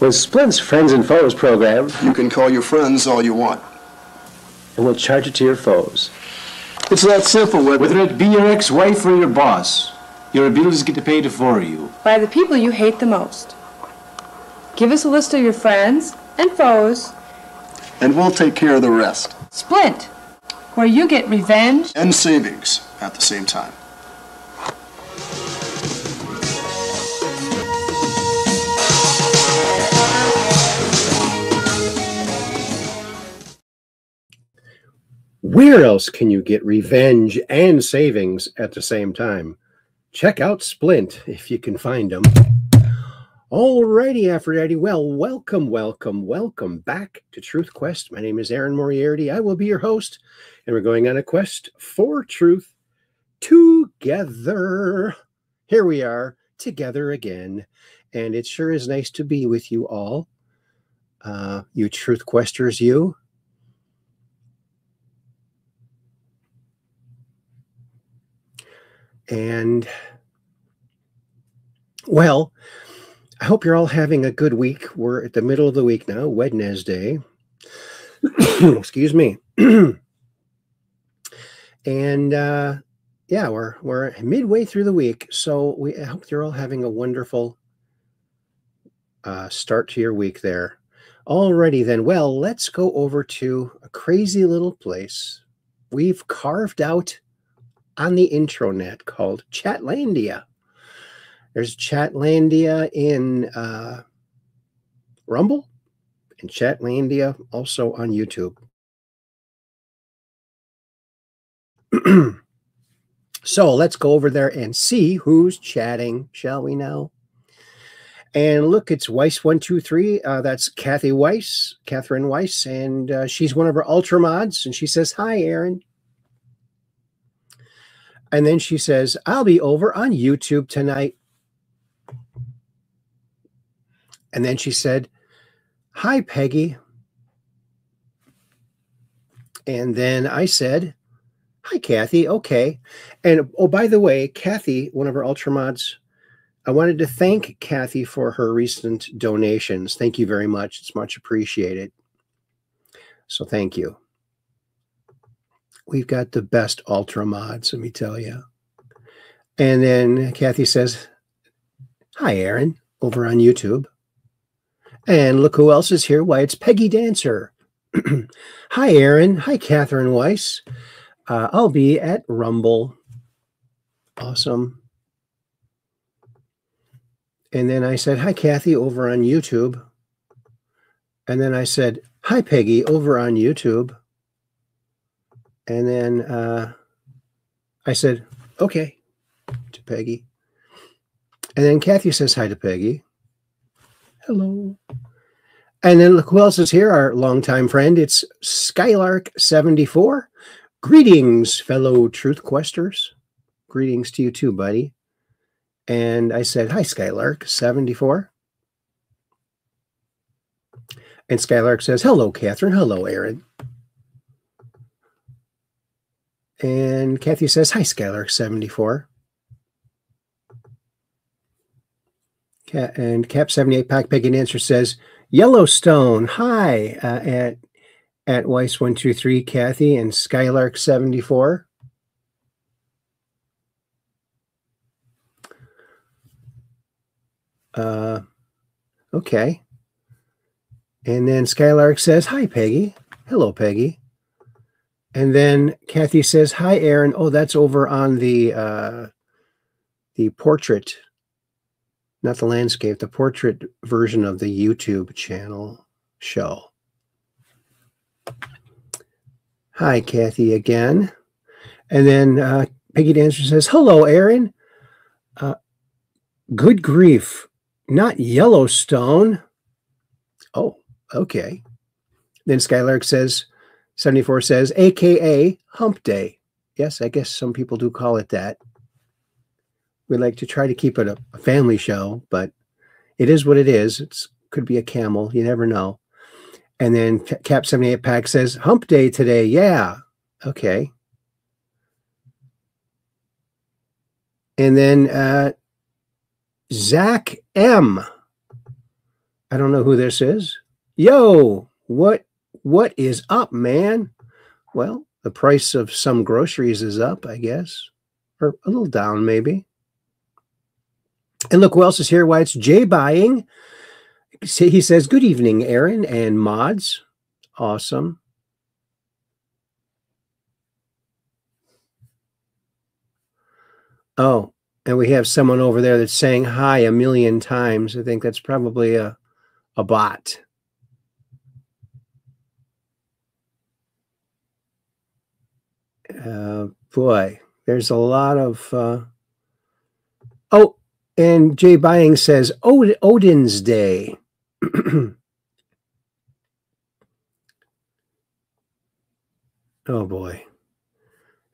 With Splint's Friends and Foes program, you can call your friends all you want. And we'll charge it to your foes. It's that simple, whether it be your ex-wife or your boss. Your abilities get paid for you. By the people you hate the most. Give us a list of your friends and foes. And we'll take care of the rest. Splint, where you get revenge and savings at the same time. Where else can you get revenge and savings at the same time? Check out Splint if you can find them. Alrighty, Aphrodite. Well, welcome back to Truth Quest. My name is Aaron Moriarity. I will be your host, and we're going on a quest for truth together. Here we are, together again, and it sure is nice to be with you all. You Truth Questers, you. And, well, I hope you're all having a good week. We're at the middle of the week now, Wednesday. Excuse me. And, yeah, we're midway through the week. So I hope you're all having a wonderful start to your week there. Alrighty then. Well, let's go over to a crazy little place we've carved out on the intranet called Chatlandia. There's Chatlandia in Rumble and Chatlandia also on YouTube. So let's go over there and see who's chatting, shall we now? And look, it's Weiss123. That's Kathy Weiss, Catherine Weiss, and she's one of our ultra mods. And she says, "Hi, Aaron." And then she says, "I'll be over on YouTube tonight." And then she said, "Hi, Peggy." And then I said, "Hi, Kathy." Okay. And, oh, by the way, Kathy, one of our ultra mods, I wanted to thank Kathy for her recent donations. Thank you very much. It's much appreciated. So thank you. We've got the best ultra mods, let me tell you. And then Kathy says, "Hi, Aaron," over on YouTube. And look who else is here. Why, it's Peggy Dancer. "Hi, Aaron." "Hi, Catherine Weiss. I'll be at Rumble." Awesome. And then I said, "Hi, Kathy," over on YouTube. And then I said, "Hi, Peggy," over on YouTube. And then I said, "Okay," to Peggy. And then Kathy says hi to Peggy. Hello. And then look who else is here, our longtime friend. It's Skylark74. Greetings, fellow Truth Questers. Greetings to you too, buddy. And I said, "Hi, Skylark74. And Skylark says, "Hello, Catherine. Hello, Aaron." And Kathy says, "Hi, Skylark74. And Cap78 Pack Peggy Dancer says, "Yellowstone. Hi," at Weiss123, Kathy, and Skylark74. Okay. And then Skylark says, "Hi, Peggy." Hello, Peggy. And then Kathy says, "Hi, Aaron." Oh, that's over on the portrait, not the landscape, the portrait version of the YouTube channel show. Hi, Kathy again. And then Peggy Dancer says, "Hello, Aaron." Good grief, not Yellowstone. Oh, okay. Then Skylark says, 74 says, AKA Hump Day. Yes, I guess some people do call it that. We like to try to keep it a family show, but it is what it is. It's Could be a camel. You never know. And then Cap 78 Pack says, hump day today. Yeah. Okay. And then Zach M. I don't know who this is. Yo, what is up, man? Well, the price of some groceries is up, I guess. Or a little down, maybe. And look who else is here. Why, it's Jay Buying. He says, good evening, Aaron and mods. Awesome. Oh, and we have someone over there that's saying hi a million times. I think that's probably a bot. Boy, there's a lot of... Oh, and Jay Buying says, Odin's Day. Oh, boy.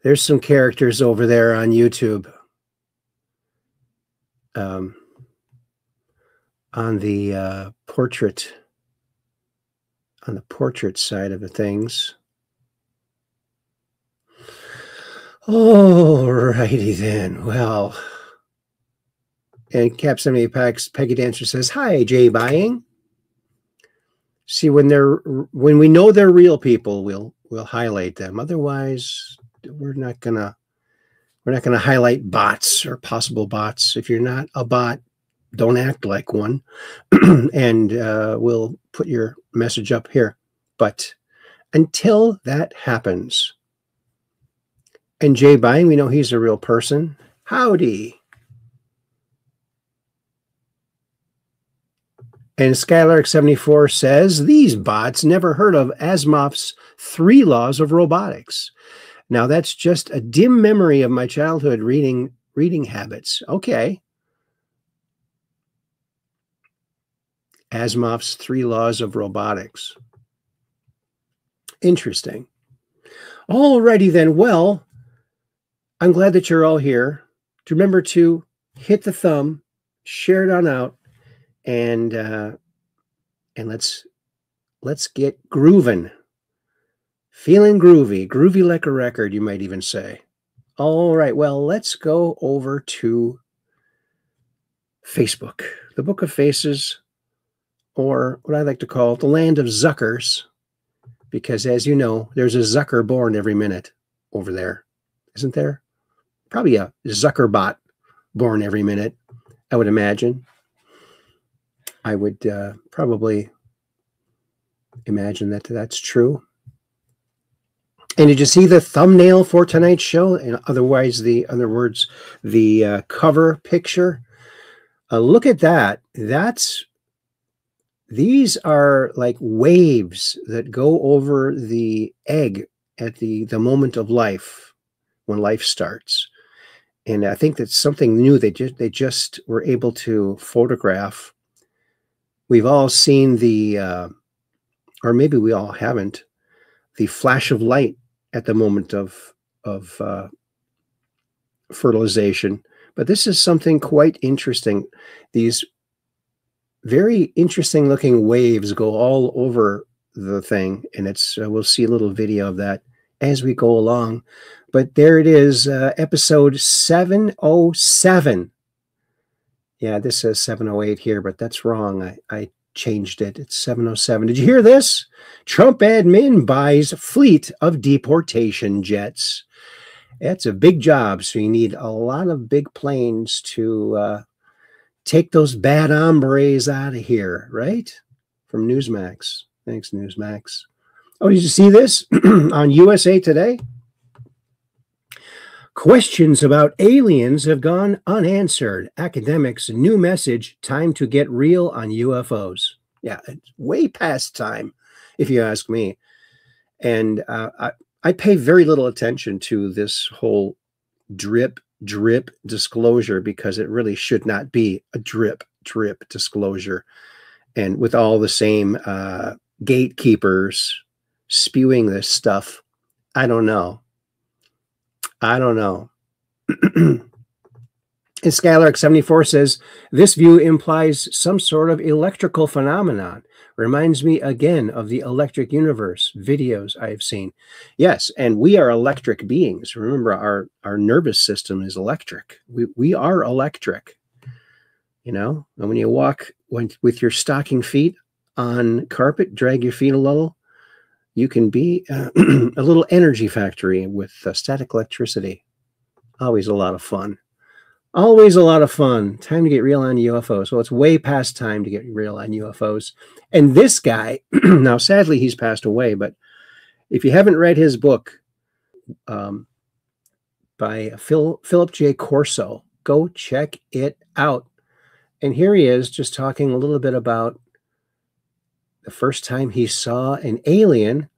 There's some characters over there on YouTube. On the portrait side of the things. Alrighty then. Well, and Cap 78 Packs Peggy Dancer says, hi, Jay Buying. See, when we know they're real people, we'll highlight them. Otherwise, we're not gonna highlight bots or possible bots. If you're not a bot, don't act like one. And we'll put your message up here. But until that happens, and Jay Buying, we know he's a real person. Howdy. And Skylark74 says, these bots never heard of Asimov's 3 laws of robotics. Now, that's just a dim memory of my childhood reading habits. Okay. Asimov's 3 laws of robotics. Interesting. Alrighty then. Well, I'm glad that you're all here. Remember to hit the thumb, share it on out, and let's get grooving. Feeling groovy like a record, you might even say. All right, well, let's go over to Facebook, the Book of Faces, or what I like to call the land of Zuckers, because as you know, there's a Zucker born every minute over there, isn't there? Probably a Zuckerbot born every minute, I would imagine. I would probably imagine that that's true. And did you see the thumbnail for tonight's show? In other words, the cover picture. Look at that. These are like waves that go over the egg at the moment of life, when life starts. And I think that's something new they just were able to photograph. We've all seen the, or maybe we all haven't, the flash of light at the moment of fertilization. But this is something quite interesting. These very interesting looking waves go all over the thing, and it's we'll see a little video of that as we go along. But there it is, episode 707. Yeah, this says 708 here, but that's wrong. I changed it. It's 707. Did you hear this? Trump admin buys fleet of deportation jets. That's a big job, so you need a lot of big planes to take those bad hombres out of here, right? From Newsmax. Thanks, Newsmax. Oh, did you see this on USA Today? Questions about aliens have gone unanswered. Academics' new message, time to get real on UFOs. Yeah, it's way past time, if you ask me. And I pay very little attention to this whole drip disclosure, because it really should not be a drip disclosure. And with all the same gatekeepers spewing this stuff, I don't know. And Skylark74 says, this view implies some sort of electrical phenomenon. Reminds me again of the electric universe videos I've seen. Yes, and we are electric beings. Remember, our nervous system is electric. We are electric, you know? And when you walk with your stocking feet on carpet, drag your feet a little, you can be a little energy factory with static electricity. Always a lot of fun. Always a lot of fun. Time to get real on UFOs. Well, it's way past time to get real on UFOs. And this guy, now sadly he's passed away, but if you haven't read his book by Philip J. Corso, go check it out. And here he is just talking a little bit about the first time he saw an alien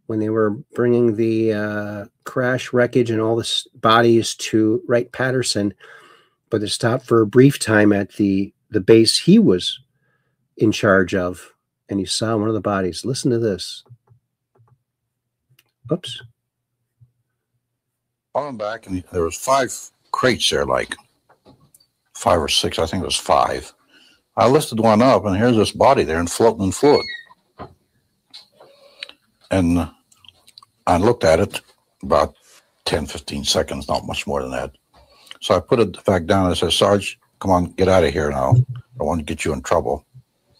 when they were bringing the crash wreckage and all the bodies to Wright-Patterson, but they stopped for a brief time at the base he was in charge of, and he saw one of the bodies. Listen to this. Oops. On back, and there was 5 crates there, like 5 or 6, I think it was 5. I lifted one up, and here's this body there and floating in fluid. And I looked at it about 10, 15 seconds, not much more than that. So I put it back down and I said, Sarge, come on, get out of here now. I want to get you in trouble.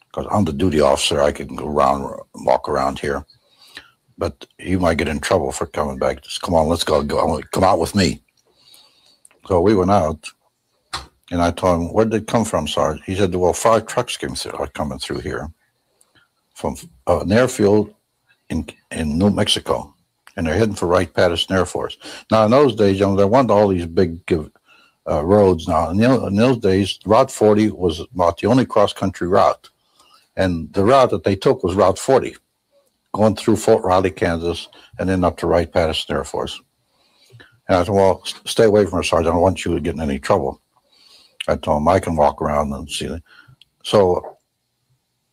Because I'm the duty officer. I can go around, walk around here. But you might get in trouble for coming back. Just come on, let's go. Come out with me. So we went out. And I told him, where did it come from, Sarge? He said, well, 5 trucks are coming through here from an airfield in New Mexico. And they're heading for Wright-Patterson Air Force. Now, in those days, you know, there weren't all these big roads now. In those days, Route 40 was about the only cross-country route. And the route that they took was Route 40, going through Fort Riley, Kansas, and then up to Wright-Patterson Air Force. And I said, well, stay away from her, Sergeant. I don't want you to get in any trouble. I told him I can walk around and see it. So,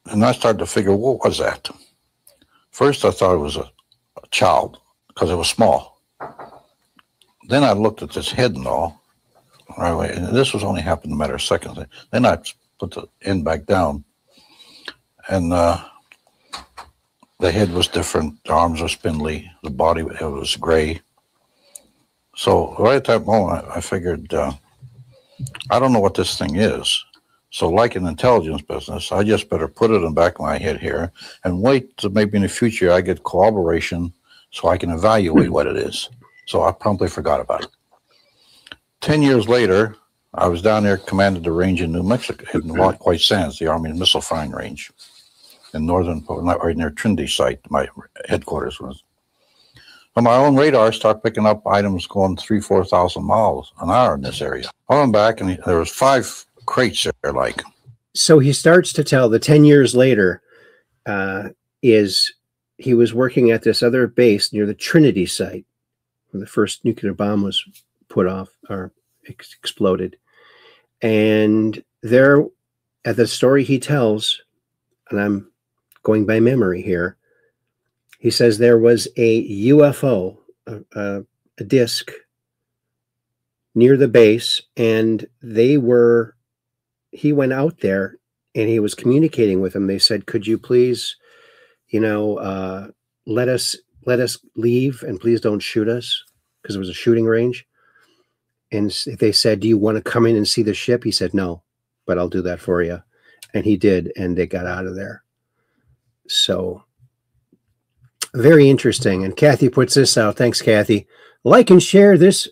and I started to figure, what was that? First, I thought it was a child, because it was small. Then I looked at this head and all, right away, and this was only happened in a matter of seconds. Then I put the end back down, and the head was different, the arms were spindly, the body it was gray. So right at that moment, I figured, I don't know what this thing is. So like an intelligence business, I just better put it in the back of my head here and wait till maybe in the future I get corroboration so I can evaluate what it is. So I promptly forgot about it. 10 years later, I was down there, commanded the range in New Mexico, in White Sands, the Army missile firing range, in northern, right near Trinity site, my headquarters was. On my own radar, started picking up items going 3,000 to 4,000 miles an hour in this area. I went back, and there was 5 crates there, like. So he starts to tell the 10 years later is he was working at this other base near the Trinity site where the first nuclear bomb was put off or exploded. And there, at the story he tells, and I'm going by memory here, he says there was a UFO, a disc near the base, and he went out there and he was communicating with them. They said, could you please, you know, let us leave and please don't shoot us, because it was a shooting range. And they said, do you want to come in and see the ship? He said, no, but I'll do that for you. And he did, and they got out of there. So very interesting. And Kathy puts this out. Thanks, Kathy. Like and share this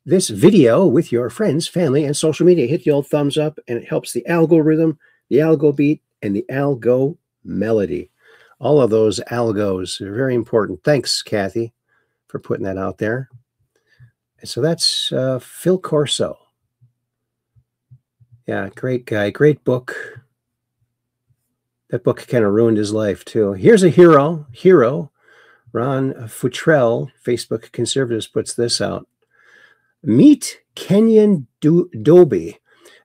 video with your friends, family, and social media. Hit the old thumbs up, and it helps the algorithm, the algo beat, and the algo melody. All of those algos are very important. Thanks, Kathy, for putting that out there. And so that's Phil Corso. Yeah, great guy, great book. That book kind of ruined his life, too. Here's a hero. Ron Futrell, Facebook Conservatives, puts this out. Meet Kenyon Doby,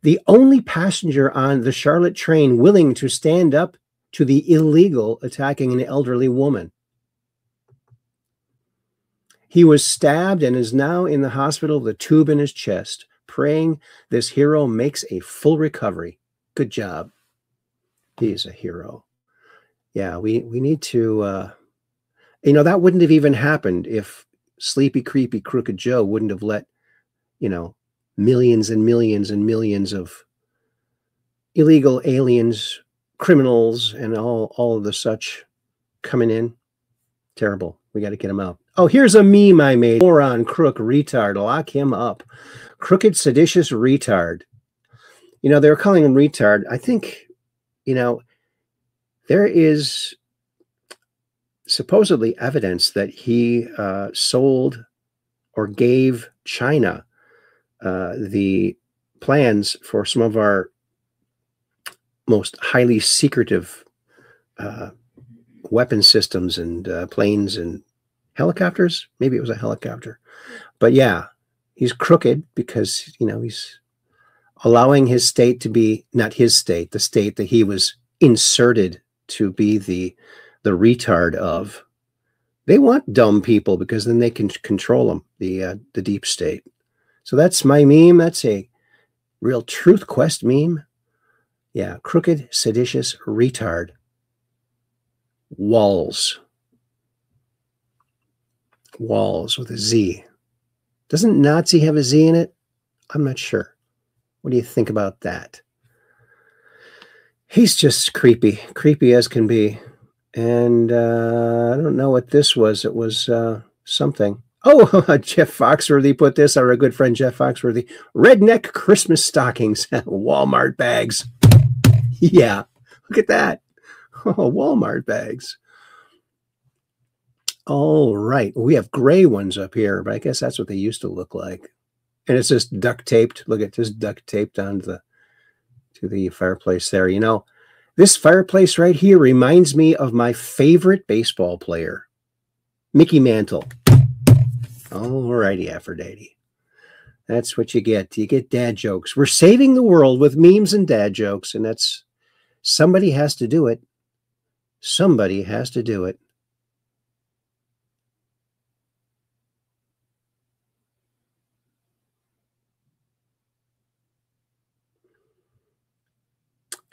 the only passenger on the Charlotte train willing to stand up to the illegal attacking an elderly woman. He was stabbed and is now in the hospital with a tube in his chest. praying this hero makes a full recovery. Good job. He's a hero. Yeah, we need to, you know, that wouldn't have even happened if Sleepy, Creepy, Crooked Joe wouldn't have let, you know, millions and millions and millions of illegal aliens, criminals, and all of the such coming in. Terrible. We got to get him out. Oh, here's a meme I made. Moron, crook, retard. Lock him up. Crooked, seditious retard. You know, they were calling him retard. I think, you know, there is supposedly evidence that he sold or gave China the plans for some of our most highly secretive weapon systems and planes and helicopters. Maybe it was a helicopter. But yeah, he's crooked because, you know, he's allowing his state to be not his state, the state that he was inserted to be the retard of. They want dumb people because then they can control them, the deep state. So that's my meme. That's a real Truth Quest meme. Yeah, crooked, seditious retard. Walls. Walls with a Z. Doesn't Nazi have a Z in it? I'm not sure. What do you think about that? He's just creepy. Creepy as can be. And I don't know what this was. It was something. Oh, Jeff Foxworthy put this, our good friend Jeff Foxworthy. Redneck Christmas stockings. Walmart bags. Yeah, look at that. Oh, Walmart bags. All right. We have gray ones up here, but I guess that's what they used to look like. And it's just duct taped. Look at just duct taped onto the fireplace there. You know, this fireplace right here reminds me of my favorite baseball player, Mickey Mantle. All righty, Aphrodite. That's what you get. You get dad jokes. We're saving the world with memes and dad jokes, and that's somebody has to do it. Somebody has to do it.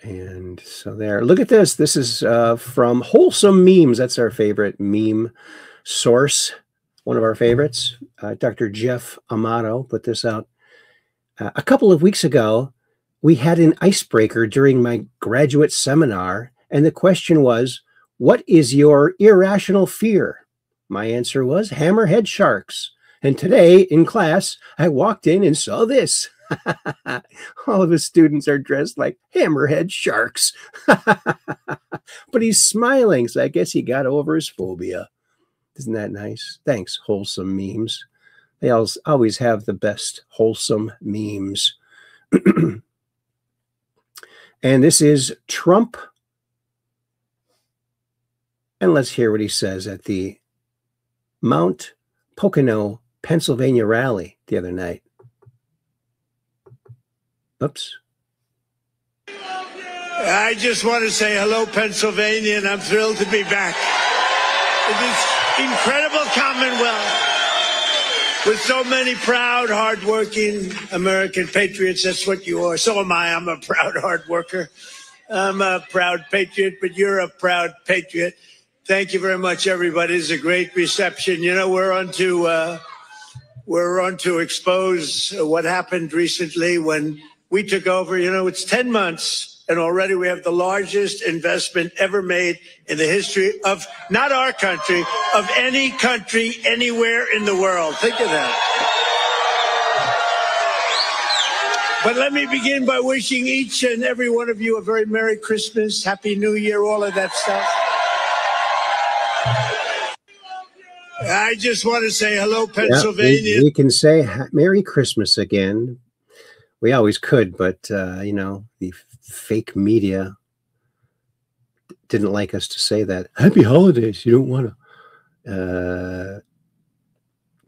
And so there, look at this. This is from Wholesome Memes. That's our favorite meme source. One of our favorites. Dr. Jeff Amato put this out. A couple of weeks ago, we had an icebreaker during my graduate seminar. And the question was, what is your irrational fear? My answer was hammerhead sharks. And today in class, I walked in and saw this. All of the students are dressed like hammerhead sharks. But he's smiling, so I guess he got over his phobia. Isn't that nice? Thanks, Wholesome Memes. They always have the best wholesome memes. And this is Trump. And let's hear what he says at the Mount Pocono, Pennsylvania rally the other night. Oops. I just want to say hello, Pennsylvania, and I'm thrilled to be back. This incredible Commonwealth with so many proud, hardworking American patriots. That's what you are. So am I. I'm a proud hard worker. I'm a proud patriot, but you're a proud patriot. Thank you very much, everybody. It's a great reception. You know, we're on to expose what happened recently when we took over. You know, it's 10 months, and already we have the largest investment ever made in the history of, not our country, of any country anywhere in the world. Think of that. But let me begin by wishing each and every one of you a very Merry Christmas, Happy New Year, all of that stuff. I just want to say hello, Pennsylvania. Yeah, we can say Merry Christmas again. We always could, but, you know, the fake media didn't like us to say that. Happy holidays. You don't want to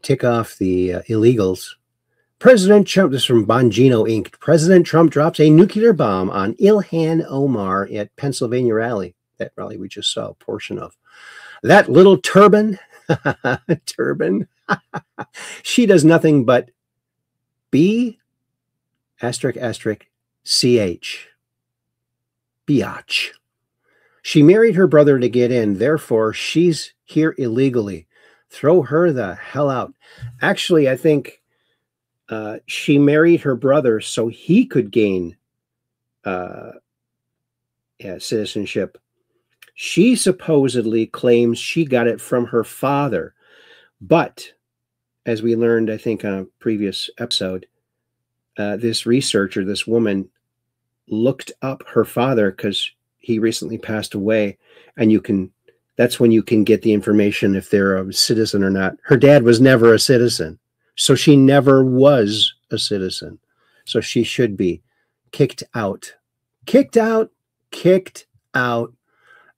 tick off the illegals. President Trump, this is from Bongino Inc. President Trump drops a nuclear bomb on Ilhan Omar at Pennsylvania rally. That rally we just saw a portion of. That little turban, turban, she does nothing but be asterisk, asterisk, CH. Biatch. She married her brother to get in. Therefore, she's here illegally. Throw her the hell out. Actually, I think she married her brother so he could gain citizenship. She supposedly claims she got it from her father. But, as we learned, I think, on a previous episode, this researcher, this woman, looked up her father because he recently passed away, and that's when you can get the information if they're a citizen or not. Her dad was never a citizen, so she never was a citizen. So she should be kicked out. Kicked out, kicked out.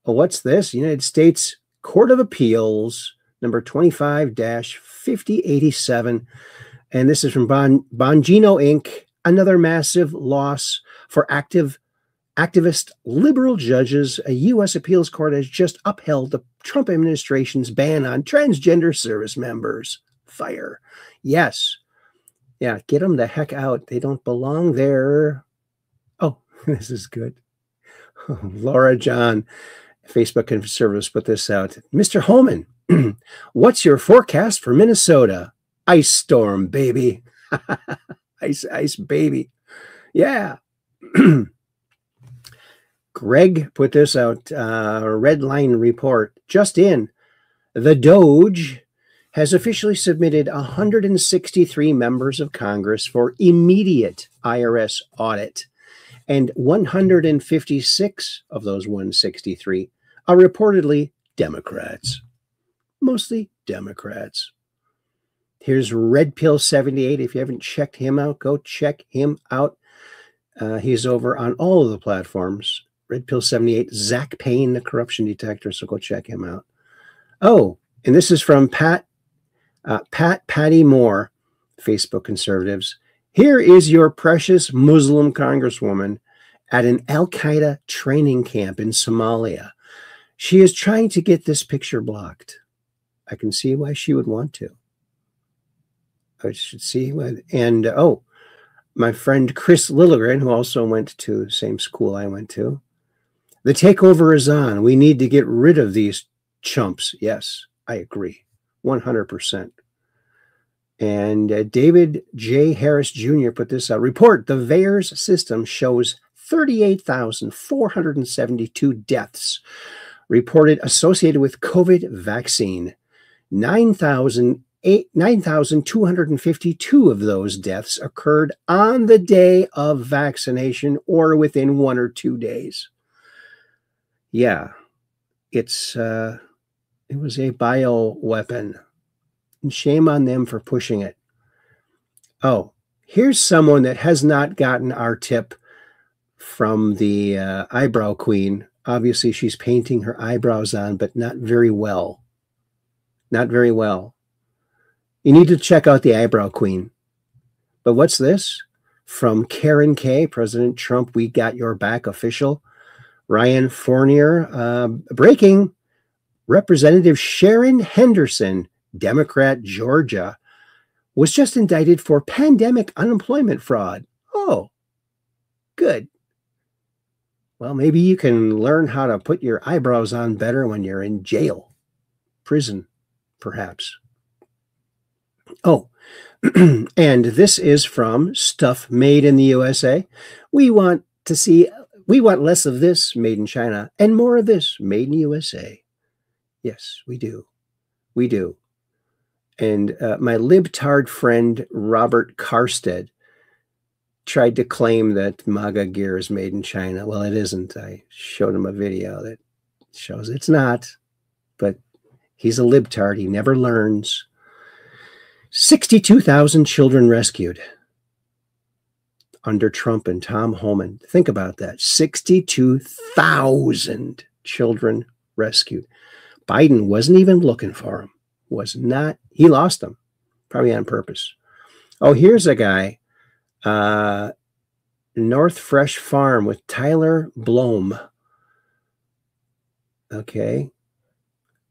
Oh, what's this? United States Court of Appeals, number 25-5087. And this is from Bongino Inc., another massive loss for activist liberal judges. A U.S. appeals court has just upheld the Trump administration's ban on transgender service members. Fire. Yes. Yeah, get them the heck out. They don't belong there. Oh, this is good. Laura John, Facebook conservatives, put this out. Mr. Holman, what's your forecast for Minnesota? Ice storm, baby. Ice, baby. Yeah. Greg put this out, Red Line Report. Just in, the Doge has officially submitted 163 members of Congress for immediate IRS audit. And 156 of those 163 are reportedly Democrats. Mostly Democrats. Here's Red Pill 78. If you haven't checked him out, go check him out. He's over on all of the platforms. Red Pill 78, Zach Payne, the corruption detector. So go check him out. Oh, and this is from Patty Moore, Facebook conservatives. Here is your precious Muslim congresswoman at an Al-Qaeda training camp in Somalia. She is trying to get this picture blocked. I can see why she would want to. I should see what, and my friend Chris Lilligren, who also went to the same school I went to. The takeover is on. We need to get rid of these chumps. Yes, I agree. 100%. And David J. Harris Jr. put this out. Report, the VAERS system shows 38,472 deaths reported associated with COVID vaccine. 9,252 of those deaths occurred on the day of vaccination or within 1 or 2 days. Yeah, it was a bioweapon. And shame on them for pushing it. Oh, here's someone that has not gotten our tip from the eyebrow queen. Obviously, she's painting her eyebrows on, but not very well. Not very well. You need to check out the eyebrow queen. But what's this? From Karen K, President Trump, we got your back official. Ryan Fournier, breaking. Representative Sharon Henderson, Democrat, Georgia, was just indicted for pandemic unemployment fraud. Oh, good. Well, maybe you can learn how to put your eyebrows on better when you're in jail, prison, perhaps. Oh, and this is from Stuff Made in the USA. We want less of this made in China and more of this made in the USA. Yes, we do. We do. And my libtard friend, Robert Karstead, tried to claim that MAGA gear is made in China. Well, it isn't. I showed him a video that shows it's not. But he's a libtard. He never learns. 62,000 children rescued under Trump and Tom Homan. Think about that. 62,000 children rescued. Biden wasn't even looking for them. Was not. He lost them, probably on purpose. Oh, here's a guy, North Fresh Farm with Tyler Blome. Okay.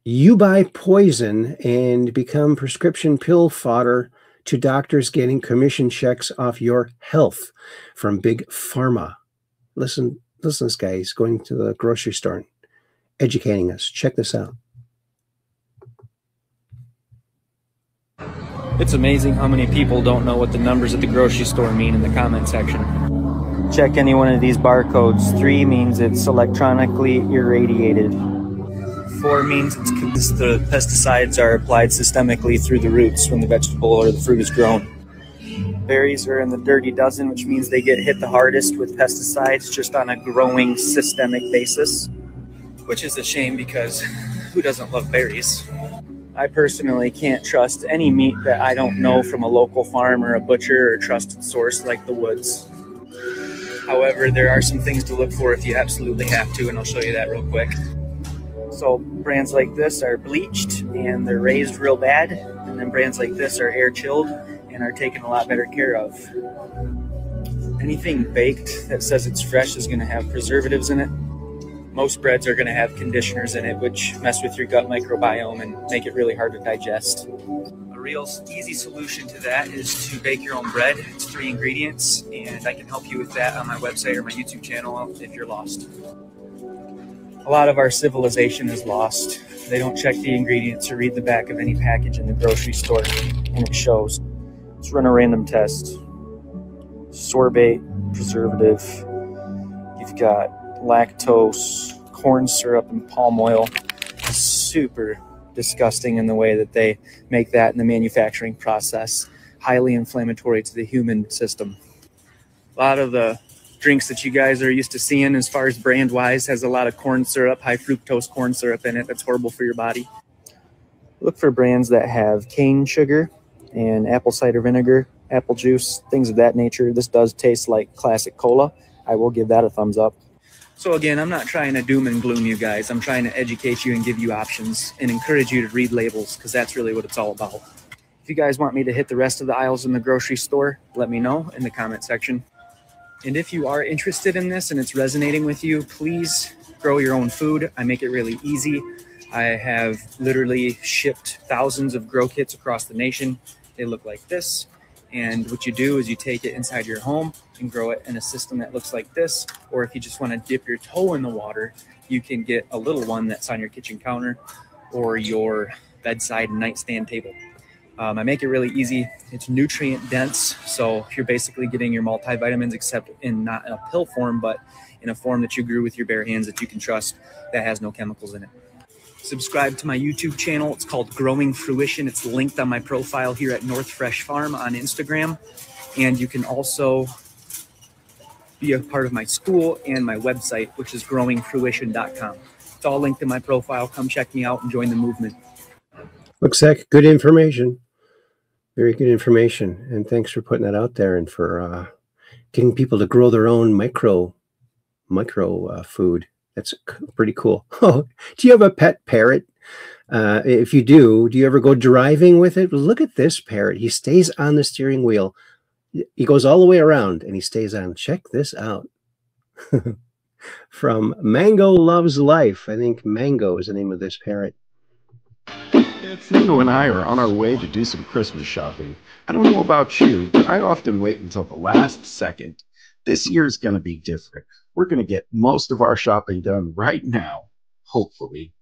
You buy poison and become prescription pill fodder to doctors getting commission checks off your health from Big Pharma. Listen, this guy, he's going to the grocery store and educating us. Check this out. It's amazing how many people don't know what the numbers at the grocery store mean in the comment section. Check any one of these barcodes. 3 means it's electronically irradiated. 4 means the pesticides are applied systemically through the roots when the vegetable or the fruit is grown. Berries are in the dirty dozen, which means they get hit the hardest with pesticides just on a growing systemic basis, which is a shame because who doesn't love berries? I personally can't trust any meat that I don't know from a local farm or a butcher or a trusted source like the woods. However, there are some things to look for if you absolutely have to, and I'll show you that real quick. So brands like this are bleached and they're raised real bad, and then brands like this are air chilled and are taken a lot better care of. Anything baked that says it's fresh is going to have preservatives in it. Most breads are going to have conditioners in it, which mess with your gut microbiome and make it really hard to digest. A real easy solution to that is to bake your own bread. It's 3 ingredients, and I can help you with that on my website or my YouTube channel if you're lost. A lot of our civilization is lost. They don't check the ingredients or read the back of any package in the grocery store, and it shows. Let's run a random test. Sorbate, preservative. You've got lactose, corn syrup, and palm oil. It's super disgusting in the way that they make that in the manufacturing process. Highly inflammatory to the human system. A lot of the drinks that you guys are used to seeing as far as brand wise has a lot of corn syrup, high fructose corn syrup in it. That's horrible for your body. Look for brands that have cane sugar and apple cider vinegar, apple juice, things of that nature. This does taste like classic cola. I will give that a thumbs up. So again, I'm not trying to doom and gloom you guys. I'm trying to educate you and give you options and encourage you to read labels, because that's really what it's all about. If you guys want me to hit the rest of the aisles in the grocery store, let me know in the comment section. And if you are interested in this and it's resonating with you, please grow your own food. I make it really easy. I have literally shipped thousands of grow kits across the nation. They look like this. And what you do is you take it inside your home and grow it in a system that looks like this. Or if you just want to dip your toe in the water, you can get a little one that's on your kitchen counter or your bedside nightstand table. I make it really easy. It's nutrient dense. So you're basically getting your multivitamins, except in not in a pill form, but in a form that you grew with your bare hands that you can trust, that has no chemicals in it. Subscribe to my YouTube channel. It's called Growing Fruition. It's linked on my profile here at North Fresh Farm on Instagram. And you can also be a part of my school and my website, which is growingfruition.com. It's all linked in my profile. Come check me out and join the movement. Looks like good information. Very good information. And thanks for putting that out there and for getting people to grow their own micro food. That's pretty cool. Oh, do you have a pet parrot? If you do you ever go driving with it? Look at this parrot. He stays on the steering wheel. He goes all the way around and he stays on. Check this out. From Mango Loves Life. I think Mango is the name of this parrot. Mango and I are on our way to do some Christmas shopping. I don't know about you, but I often wait until the last second. This year's going to be different. We're going to get most of our shopping done right now, hopefully.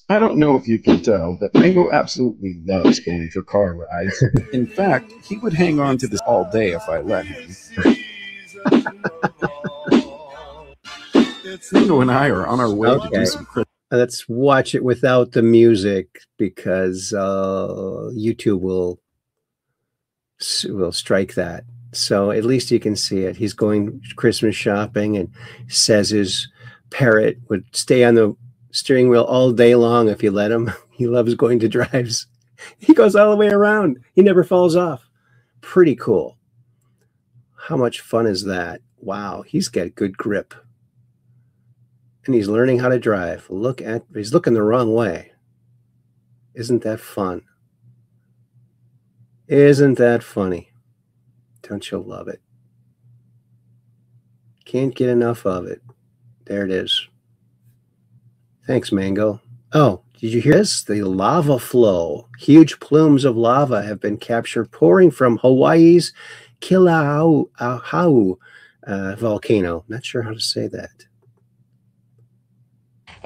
I don't know if you can tell, but Mango absolutely loves going for car rides. In fact, he would hang on to this all day if I let him. Mango and I are on our way to do some Christmas. Let's watch it without the music because YouTube will strike that. So at least you can see it. He's going Christmas shopping and says his parrot would stay on the steering wheel all day long if you let him. He loves going to drives. He goes all the way around. He never falls off. Pretty cool. How much fun is that? Wow, he's got good grip. And he's learning how to drive. He's looking the wrong way. Isn't that fun? Isn't that funny? Don't you love it? Can't get enough of it. There it is. Thanks, Mango. Oh, Did you hear this? The lava flow. Huge plumes of lava have been captured pouring from Hawaii's Kilauea volcano. Not sure how to say that.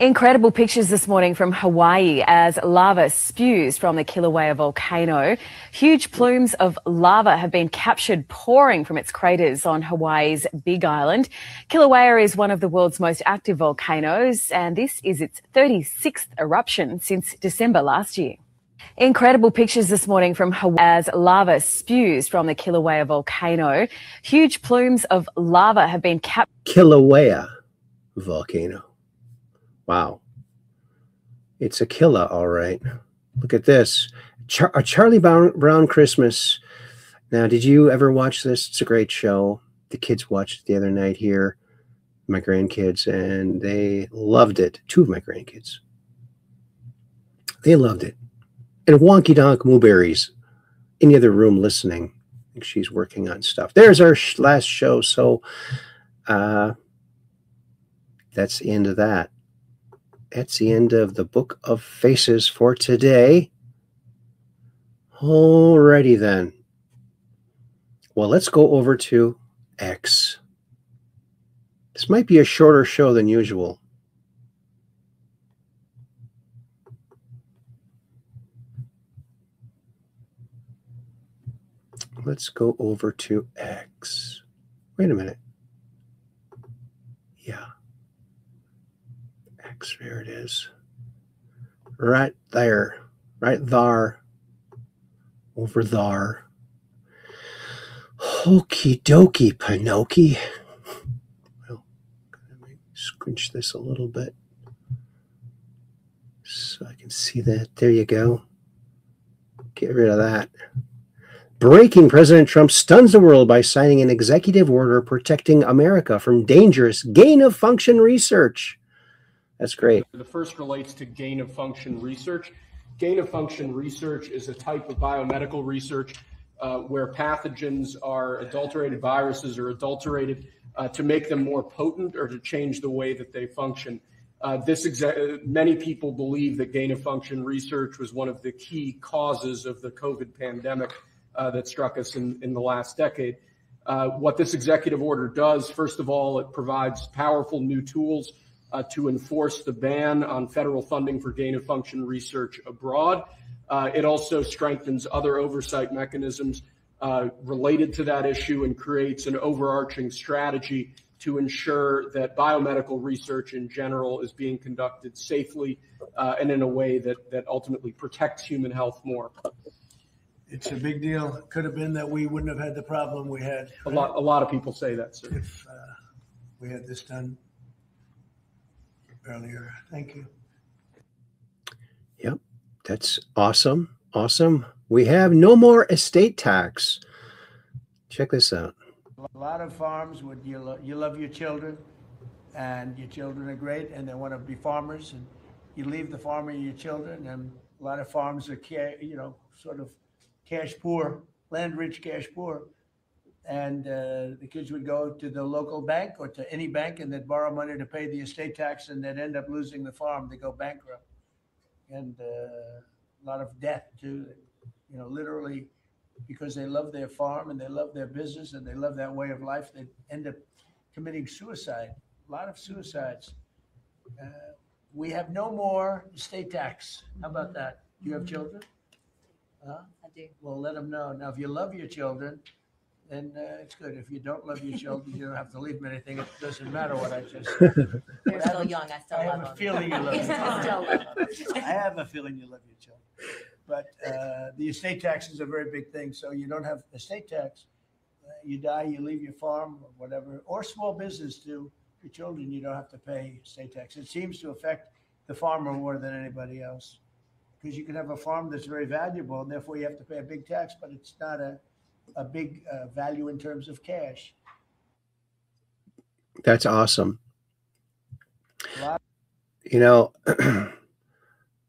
Incredible pictures this morning from Hawaii as lava spews from the Kilauea volcano. Huge plumes of lava have been captured pouring from its craters on Hawaii's Big Island. Kilauea is one of the world's most active volcanoes, and this is its 36th eruption since December last year. Incredible pictures this morning from Hawaii as lava spews from the Kilauea volcano. Huge plumes of lava have been captured. Kilauea volcano. Wow. It's a killer, all right. Look at this. A Charlie Brown Christmas. Now, did you ever watch this? It's a great show. The kids watched it the other night here, my grandkids, and they loved it. Two of my grandkids. They loved it. And Wonky Donk Mooberries in the other room listening. I think she's working on stuff. There's our last show. So that's the end of that. That's the end of the Book of Faces for today. Alrighty then. Well, let's go over to X. This might be a shorter show than usual. Let's go over to X. Wait a minute. Yeah. There it is. Right there. Right there. Over there. Okie dokie, Pinocchio. Well, let me scrunch this a little bit so I can see that. There you go. Get rid of that. Breaking: President Trump stuns the world by signing an executive order protecting America from dangerous gain-of-function research. That's great. The first relates to gain-of-function research. Gain-of-function research is a type of biomedical research where pathogens are adulterated, viruses are adulterated to make them more potent or to change the way that they function. Many people believe that gain-of-function research was one of the key causes of the COVID pandemic that struck us in the last decade. What this executive order does, first of all, it provides powerful new tools to enforce the ban on federal funding for gain-of-function research abroad. It also strengthens other oversight mechanisms related to that issue and creates an overarching strategy to ensure that biomedical research in general is being conducted safely and in a way that ultimately protects human health more. It's a big deal. It could have been that we wouldn't have had the problem we had. A lot of people say that, sir. If we had this done earlier. Thank you. Yep, that's awesome. Awesome. We have no more estate tax. Check this out. A lot of farms would you love your children, and your children are great, and they want to be farmers, and you leave the farm and your children, and a lot of farms are sort of cash poor, land rich, cash poor. And the kids would go to the local bank or to any bank and they'd borrow money to pay the estate tax, and they'd end up losing the farm. They go bankrupt. And a lot of debt too, literally because they love their farm and they love their business and they love that way of life, they end up committing suicide. A lot of suicides. We have no more estate tax. How about that? Do you have children? I do. Well, let them know. Now, if you love your children, then it's good. If you don't love your children, you don't have to leave them anything. It doesn't matter what I just said. They're still young. I still love them. I have a feeling you love them. I have a feeling you love your children. But the estate tax is a very big thing. So you don't have estate tax. You die, you leave your farm or whatever, or small business to your children, you don't have to pay estate tax. It seems to affect the farmer more than anybody else, because you can have a farm that's very valuable and therefore you have to pay a big tax, but it's not a big value in terms of cash. That's awesome.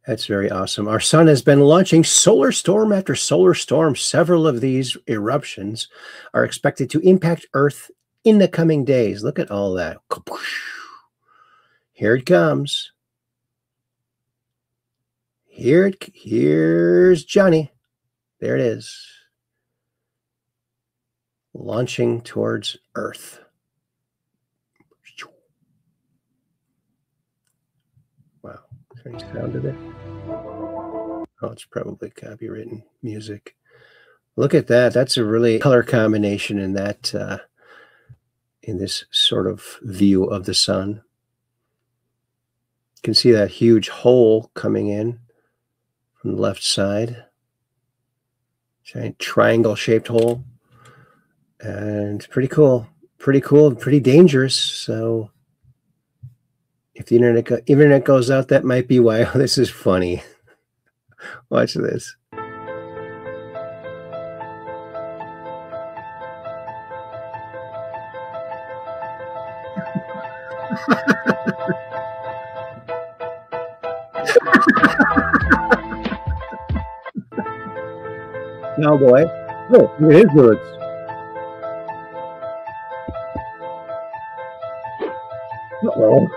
That's very awesome. Our sun has been launching solar storm after solar storm. Several of these eruptions are expected to impact Earth in the coming days. Look at all that. Here it comes. Here's Johnny. There it is. Launching towards Earth. Wow. Is there any sound to that? Oh, it's probably copywritten music. Look at that. That's a really color combination in that in this sort of view of the sun. You can see that huge hole coming in from the left side. Giant triangle-shaped hole. And pretty cool. Pretty cool, pretty dangerous. So if the internet goes out, that might be why. Oh, this is funny. Watch this. Cowboy. Oh, look at his roots. Uh-oh.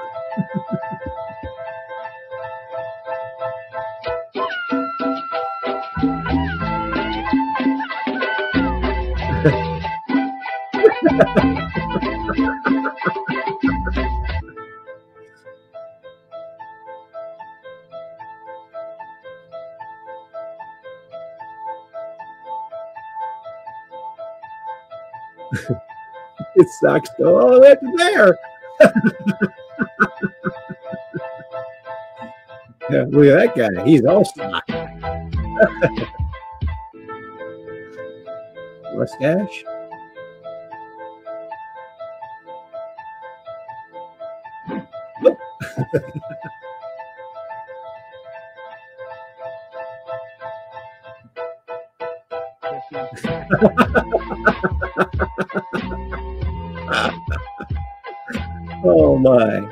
It sucks. Oh, that's there. Yeah, look at that guy. He's all stock. Mustache. Oh my.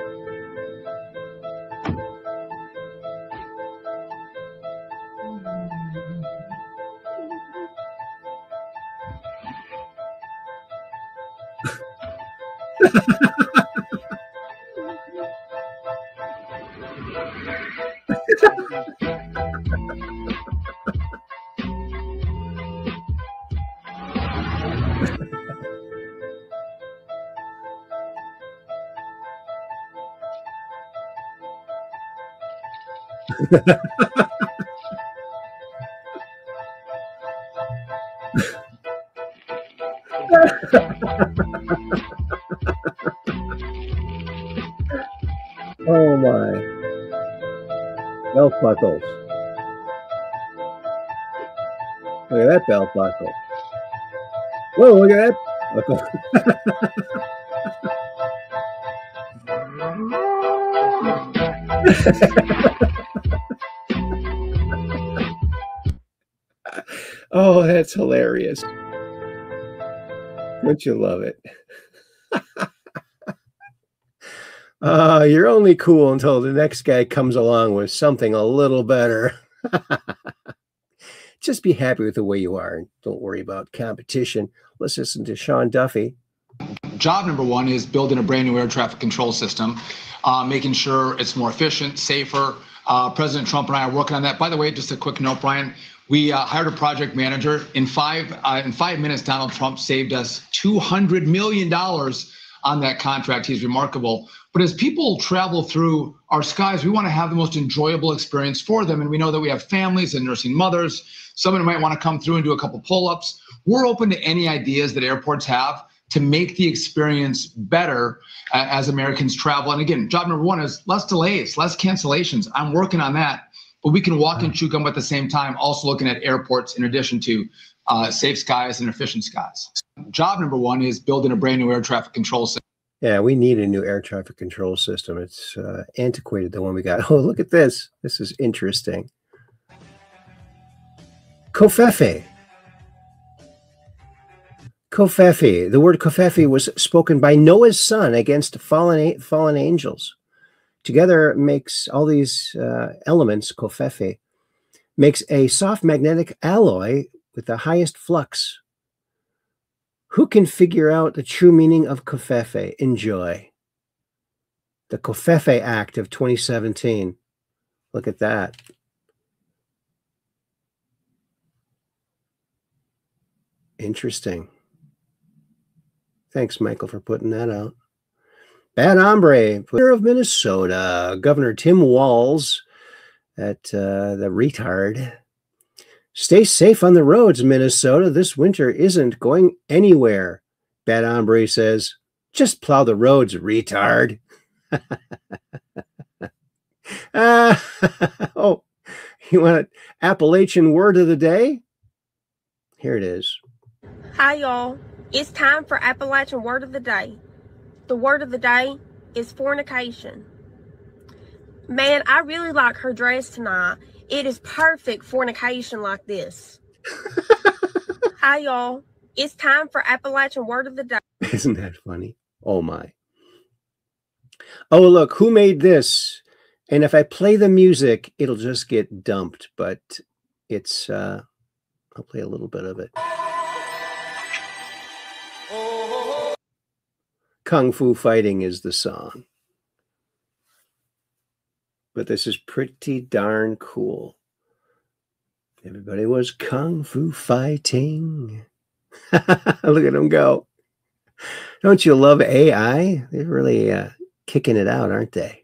Oh my. Belt buckles. Look at that belt buckle. Whoa, look at that buckle. Oh, that's hilarious. Don't you love it? You're only cool until the next guy comes along with something a little better. Just be happy with the way you are and don't worry about competition. Let's listen to Sean Duffy. Job number one is building a brand new air traffic control system, making sure it's more efficient, safer. President Trump and I are working on that. By the way, just a quick note, Brian, we hired a project manager. In 5 minutes, Donald Trump saved us $200 million on that contract. He's remarkable. But as people travel through our skies, we want to have the most enjoyable experience for them. And we know that we have families and nursing mothers. Someone might want to come through and do a couple pull-ups. We're open to any ideas that airports have to make the experience better as Americans travel. And again, job number one is less delays, less cancellations. I'm working on that. But we can walk and chew gum at the same time, also looking at airports in addition to safe skies and efficient skies. Job number one is building a brand new air traffic control system. Yeah, we need a new air traffic control system. It's antiquated, the one we got. Oh, look at this. This is interesting. Covfefe. Covfefe. The word covfefe was spoken by Noah's son against fallen angels. Together makes all these elements, covfefe, makes a soft magnetic alloy with the highest flux. Who can figure out the true meaning of covfefe? Enjoy. The Covfefe Act of 2017. Look at that. Interesting. Thanks, Michael, for putting that out. Bad Hombre, Governor of Minnesota, Governor Tim Walz, the retard. Stay safe on the roads, Minnesota. This winter isn't going anywhere. Bad Hombre says, just plow the roads, retard. Oh, you want an Appalachian word of the day? Here it is. Hi, y'all. It's time for Appalachian word of the day. The word of the day is fornication. Man, I really like her dress tonight. It is perfect fornication like this. Hi, y'all. It's time for Appalachian word of the day. Isn't that funny? Oh, my. Oh, look, who made this? And if I play the music, it'll just get dumped, but it's, I'll play a little bit of it. Kung Fu Fighting is the song. But this is pretty darn cool. Everybody was Kung Fu fighting. Look at them go. Don't you love AI? They're really kicking it out, aren't they?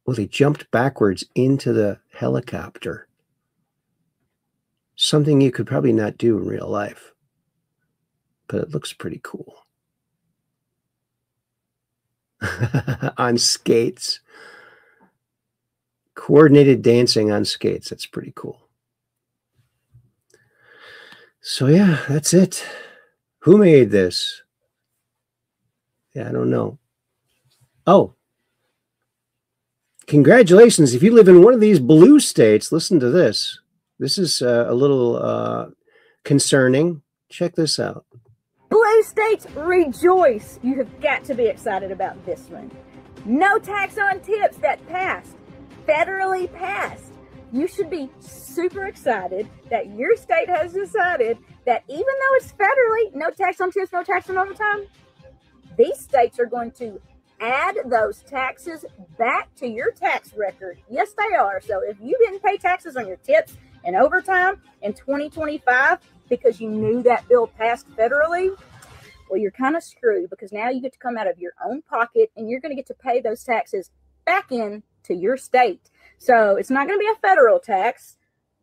Well, they jumped backwards into the helicopter. Something you could probably not do in real life. But it looks pretty cool. On skates. Coordinated dancing on skates. That's pretty cool. So yeah, that's it. Who made this? Yeah, I don't know. Oh. Congratulations. If you live in one of these blue states, listen to this. This is a little concerning. Check this out. Blue states, rejoice. You have got to be excited about this one. No tax on tips that passed. Federally passed. You should be super excited that your state has decided that even though it's federally, no tax on tips, no tax on overtime, these states are going to add those taxes back to your tax record. Yes, they are. So if you didn't pay taxes on your tips and overtime in 2025 because you knew that bill passed federally, well, you're kind of screwed because now you get to come out of your own pocket and you're going to get to pay those taxes back in to your state. So it's not going to be a federal tax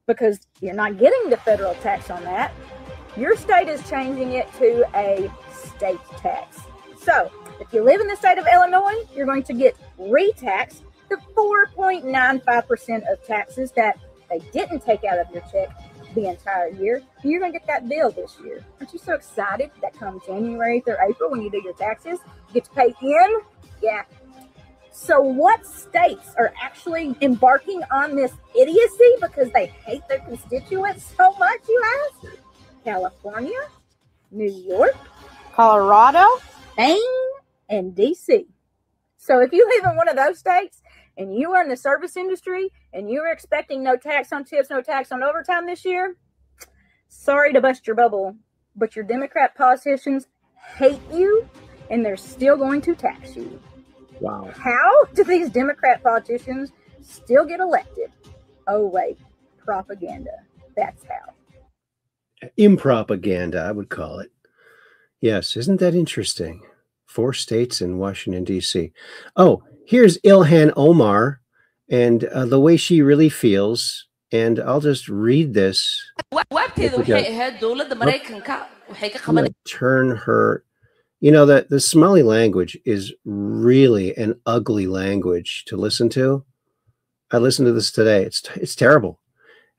because you're not getting the federal tax on that. Your state is changing it to a state tax. So if you live in the state of Illinois, you're going to get re-taxed the 4.95% of taxes that they didn't take out of your check the entire year. And you're going to get that bill this year. Aren't you so excited that come January through April when you do your taxes, you get to pay in? Yeah. So what states are actually embarking on this idiocy because they hate their constituents so much, you ask? California, New York, Colorado, Maine, and DC. So if you live in one of those states and you are in the service industry and you are expecting no tax on tips, no tax on overtime this year, sorry to bust your bubble, but your Democrat politicians hate you and they're still going to tax you. Wow. How do these Democrat politicians still get elected? Oh, wait, propaganda. That's how. Impropaganda, I would call it. Yes, isn't that interesting? 4 states in Washington, D.C. Oh, here's Ilhan Omar and the way she really feels. And I'll just read this. I'm going to turn her. You know, the Somali language is really an ugly language to listen to. I listened to this today. It's terrible.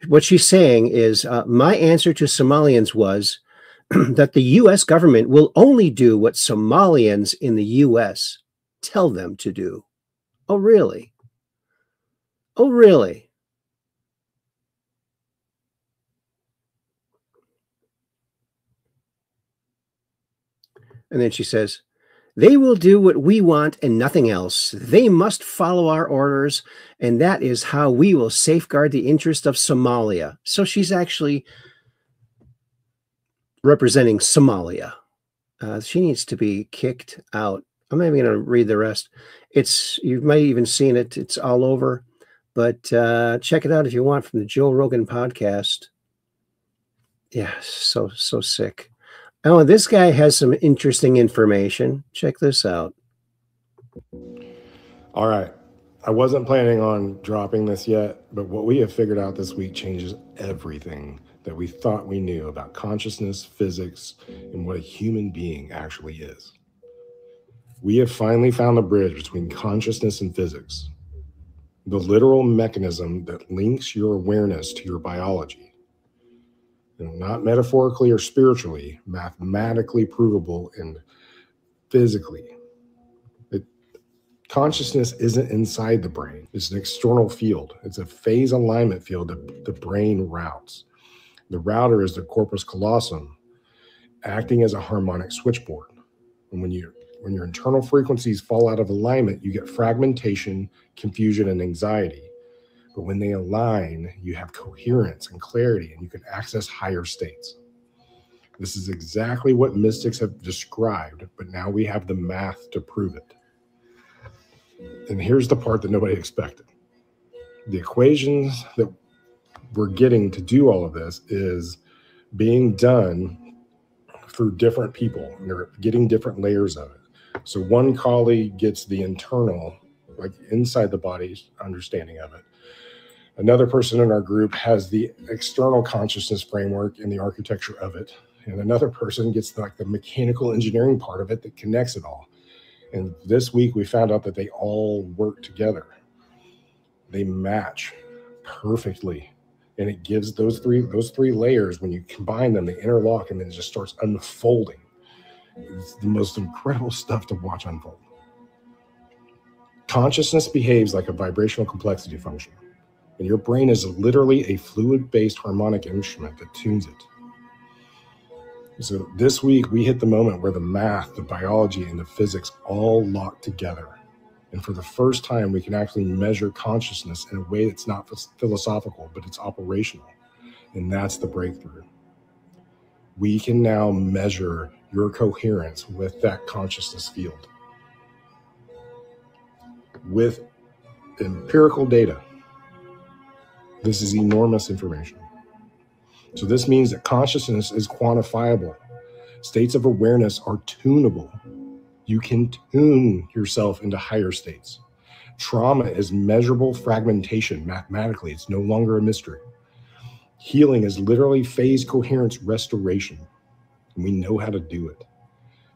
What she's saying is, my answer to Somalians was that the U.S. government will only do what Somalians in the U.S. tell them to do. Oh, really? Oh, really? And then she says, they will do what we want and nothing else. They must follow our orders, and that is how we will safeguard the interest of Somalia. So she's actually representing Somalia. She needs to be kicked out. I'm not even going to read the rest. You might have even seen it. It's all over. But check it out if you want from the Joe Rogan podcast. Yeah, so sick. Oh, this guy has some interesting information. Check this out. All right. I wasn't planning on dropping this yet, but what we have figured out this week changes everything that we thought we knew about consciousness, physics, and what a human being actually is. We have finally found the bridge between consciousness and physics, the literal mechanism that links your awareness to your biology. And not metaphorically or spiritually, mathematically provable and physically. Consciousness isn't inside the brain. It's an external field. It's a phase alignment field that the brain routes. The router is the corpus callosum, acting as a harmonic switchboard. And when your internal frequencies fall out of alignment, you get fragmentation, confusion, and anxiety. But when they align, you have coherence and clarity, and you can access higher states. This is exactly what mystics have described, but now we have the math to prove it. And here's the part that nobody expected. The equations that we're getting to do all of this is being done through different people. And they're getting different layers of it. So one colleague gets the internal, like inside the body understanding of it. Another person in our group has the external consciousness framework and the architecture of it. And another person gets like the mechanical engineering part of it that connects it all. And this week we found out that they all work together. They match perfectly. And it gives those three layers, when you combine them, they interlock and then it just starts unfolding. It's the most incredible stuff to watch unfold. Consciousness behaves like a vibrational complexity function. And your brain is literally a fluid-based harmonic instrument that tunes it. So this week we hit the moment where the math, the biology, and the physics all lock together. And for the first time, we can actually measure consciousness in a way that's not philosophical, but it's operational. And that's the breakthrough. We can now measure your coherence with that consciousness field. With empirical data. This is enormous information. So this means that consciousness is quantifiable. States of awareness are tunable. You can tune yourself into higher states. Trauma is measurable fragmentation. Mathematically, it's no longer a mystery. Healing is literally phase coherence restoration. And we know how to do it.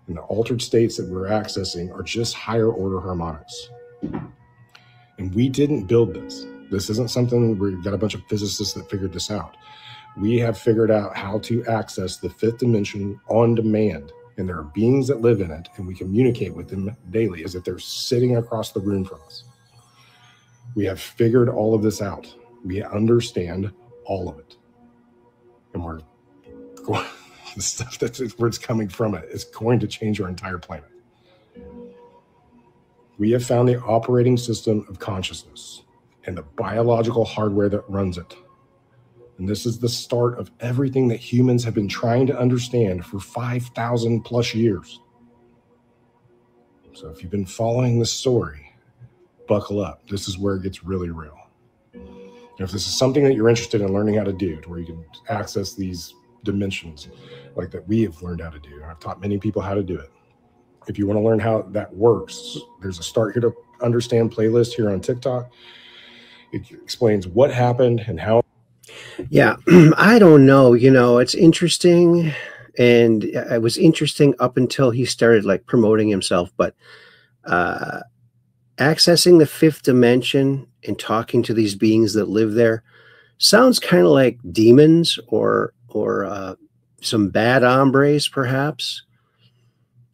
And the altered states that we're accessing are just higher order harmonics. And we didn't build this. This isn't something we've got a bunch of physicists that figured this out. We have figured out how to access the fifth dimension on demand. And there are beings that live in it, and we communicate with them daily as if they're sitting across the room from us. We have figured all of this out. We understand all of it. And we're going, the stuff that's where it's coming from it is going to change our entire planet. We have found the operating system of consciousness and the biological hardware that runs it. And this is the start of everything that humans have been trying to understand for 5,000 plus years. So if you've been following this story, buckle up. This is where it gets really real. And if this is something that you're interested in learning how to do, to where you can access these dimensions like that we have learned how to do. I've taught many people how to do it. If you want to learn how that works, there's a Start Here to Understand playlist here on TikTok. It explains what happened and how. Yeah, I don't know. You know, it's interesting. And it was interesting up until he started like promoting himself. But accessing the fifth dimension and talking to these beings that live there sounds kind of like demons or some bad hombres, perhaps.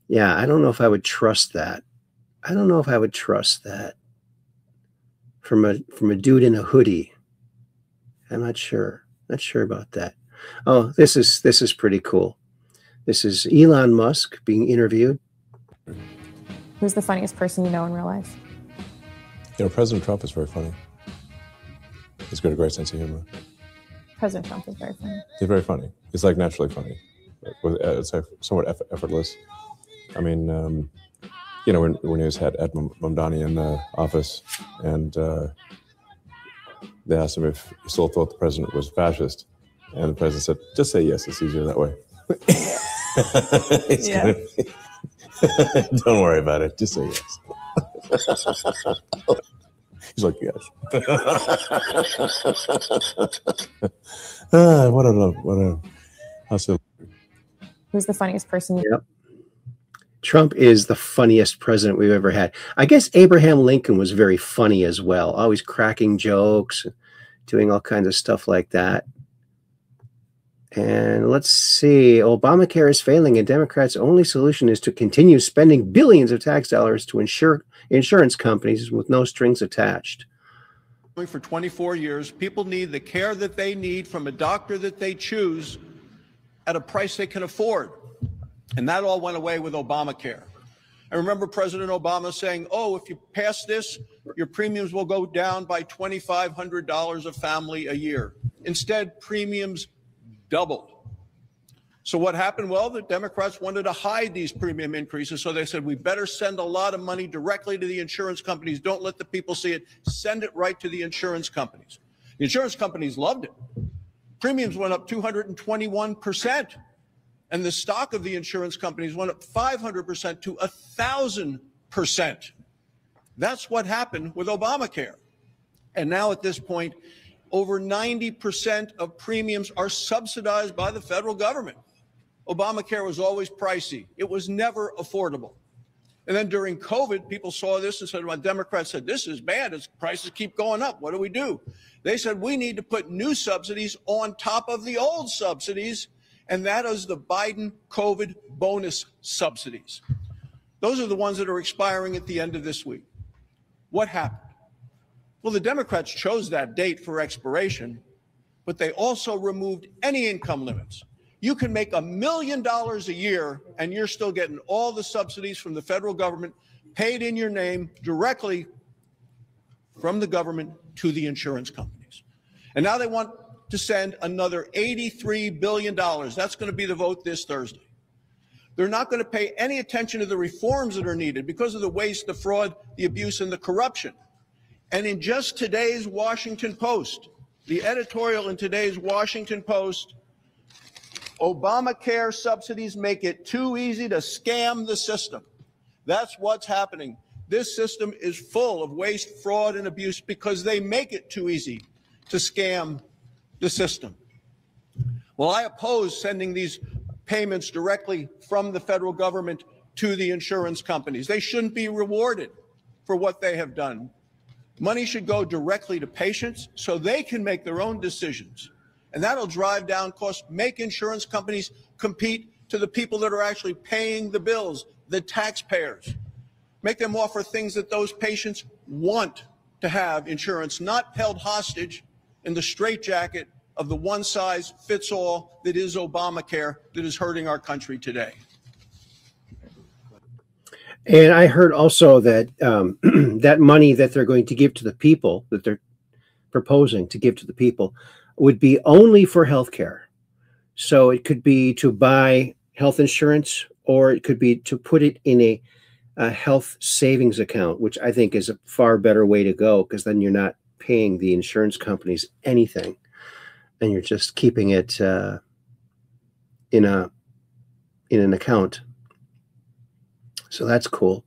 Yeah, I don't know if I would trust that. I don't know if I would trust that from a dude in a hoodie. I'm not sure. Not sure about that. Oh, this is pretty cool. This is Elon Musk being interviewed. Who's the funniest person you know in real life? You know, President Trump is very funny. He's got a great sense of humor. President Trump is very funny. He's very funny. He's like naturally funny. It's like somewhat effortless. I mean, you know, when he was had Ed Mamdani in the office, and they asked him if he still thought the president was a fascist, And the president said, just say yes, it's easier that way. Don't worry about it, just say yes. He's like, yes. Who's the funniest person? Yep. Trump is the funniest president we've ever had. I guess Abraham Lincoln was very funny as well, always cracking jokes, doing all kinds of stuff like that. And let's see, Obamacare is failing, and Democrats' only solution is to continue spending billions of tax dollars to insure insurance companies with no strings attached. For 24 years, people need the care that they need from a doctor that they choose at a price they can afford. And that all went away with Obamacare. I remember President Obama saying, oh, if you pass this, your premiums will go down by $2,500 a family a year. Instead, premiums doubled. So what happened? Well, the Democrats wanted to hide these premium increases, so they said, we better send a lot of money directly to the insurance companies. Don't let the people see it. Send it right to the insurance companies. The insurance companies loved it. Premiums went up 221%, and the stock of the insurance companies went up 500% to 1,000%. That's what happened with Obamacare. And now at this point, over 90% of premiums are subsidized by the federal government. Obamacare was always pricey. It was never affordable. And then during COVID, people saw this and said, well, Democrats said, this is bad. Its prices keep going up. What do we do? They said, we need to put new subsidies on top of the old subsidies, and that is the Biden COVID bonus subsidies. Those are the ones that are expiring at the end of this week. What happened? Well, the Democrats chose that date for expiration, but they also removed any income limits. You can make $1 million a year, and you're still getting all the subsidies from the federal government paid in your name directly from the government to the insurance companies. And now they want to send another $83 billion. That's going to be the vote this Thursday. They're not going to pay any attention to the reforms that are needed because of the waste, the fraud, the abuse, and the corruption. And in just today's Washington Post, the editorial in today's Washington Post, Obamacare subsidies make it too easy to scam the system. That's what's happening. This system is full of waste, fraud, and abuse because they make it too easy to scam the system. Well, I oppose sending these payments directly from the federal government to the insurance companies. They shouldn't be rewarded for what they have done. Money should go directly to patients so they can make their own decisions. And that'll drive down costs, make insurance companies compete to the people that are actually paying the bills, the taxpayers. Make them offer things that those patients want to have insurance, not held hostage in the straitjacket of the one-size-fits-all that is Obamacare that is hurting our country today. And I heard also that that money that they're going to give to the people, that they're proposing to give to the people, would be only for health care. So it could be to buy health insurance, or it could be to put it in a health savings account, which I think is a far better way to go, because then you're not paying the insurance companies anything, and you're just keeping it in an account. So that's cool.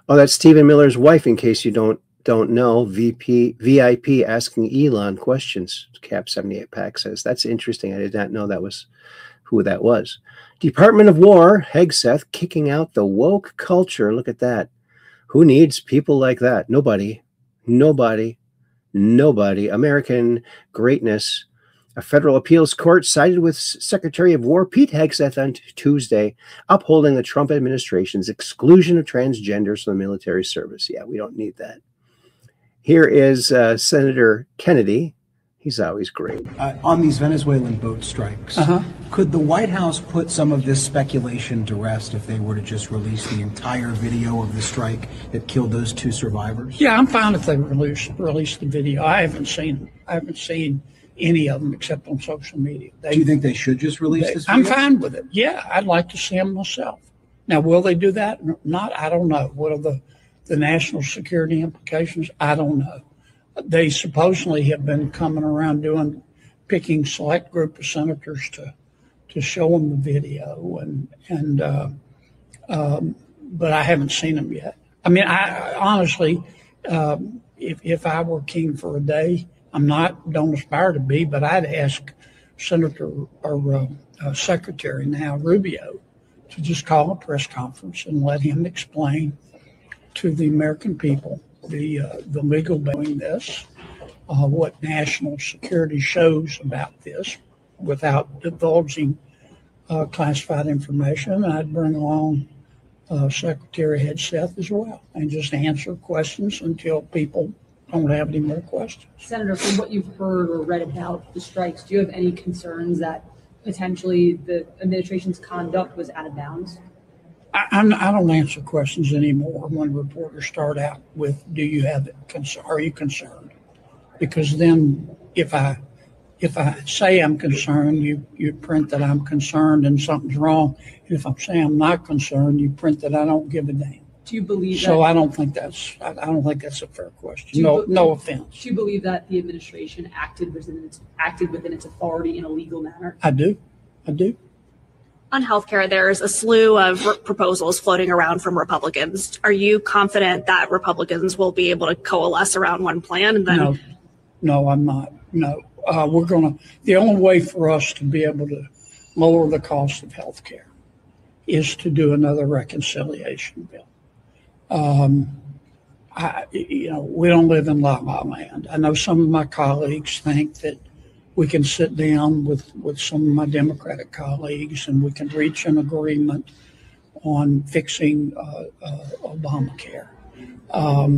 Oh, that's Stephen Miller's wife, in case you don't know. VIP asking Elon questions. Cap 78 Pack says, that's interesting. I did not know that was who that was. Department of War, Hegseth, kicking out the woke culture. Look at that. Who needs people like that? Nobody. Nobody. Nobody. American greatness. A federal appeals court sided with Secretary of War Pete Hegseth on Tuesday, upholding the Trump administration's exclusion of transgenders from the military service. Yeah, we don't need that. Here is Senator Kennedy. He's always great. On these Venezuelan boat strikes, could the White House put some of this speculation to rest if they were to just release the entire video of the strike that killed those two survivors? Yeah, I'm fine if they release the video. I haven't seen any of them except on social media. Do you think they should just release this video? I'm fine with it. Yeah, I'd like to see them myself. Now, will they do that? Not, I don't know. What are the national security implications? I don't know. They supposedly have been coming around doing picking select group of senators to show them the video, but I haven't seen them yet. I mean, I honestly, if I were king for a day, don't aspire to be, but I'd ask Senator or Secretary now Rubio to just call a press conference and let him explain to the American people the legal doing this, what national security shows about this, without divulging classified information. I'd bring along Secretary Hegseth as well, and just answer questions until people don't have any more questions. Senator, from what you've heard or read about the strikes, do you have any concerns that potentially the administration's conduct was out of bounds? I don't answer questions anymore when reporters start out with, are you concerned? Because then if I say I'm concerned, you print that I'm concerned and something's wrong. And if I'm saying I'm not concerned, you print that I don't give a damn. Do you believe so? That, I don't think that's a fair question. No offense. Do you believe that the administration acted within its authority in a legal manner? I do. On healthcare, there's a slew of proposals floating around from Republicans. Are you confident that Republicans will be able to coalesce around one plan? And then, no, I'm not. No, the only way for us to be able to lower the cost of healthcare is to do another reconciliation bill. We don't live in la la land. I know some of my colleagues think that we can sit down with some of my Democratic colleagues and we can reach an agreement on fixing Obamacare. I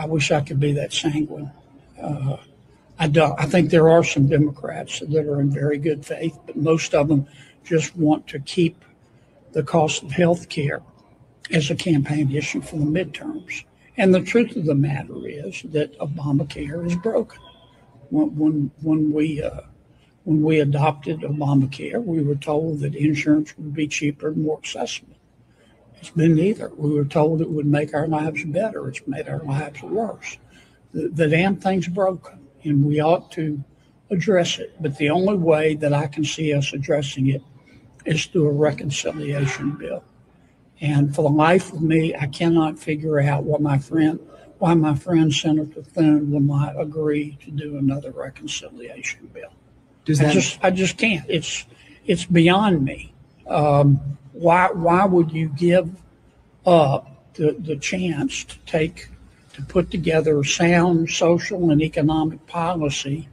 wish I could be that sanguine. I don't. I think there are some Democrats that are in very good faith, but most of them just want to keep the cost of health care as a campaign issue for the midterms. And the truth of the matter is that Obamacare is broken. When we adopted Obamacare, we were told that insurance would be cheaper and more accessible. It's been neither. We were told it would make our lives better. It's made our lives worse. The damn thing's broken, and we ought to address it. But the only way that I can see us addressing it is through a reconciliation bill. And for the life of me, I cannot figure out why my friend Senator Thune will not agree to do another reconciliation bill. I just can't. It's beyond me. Why would you give up the chance to put together sound social and economic policy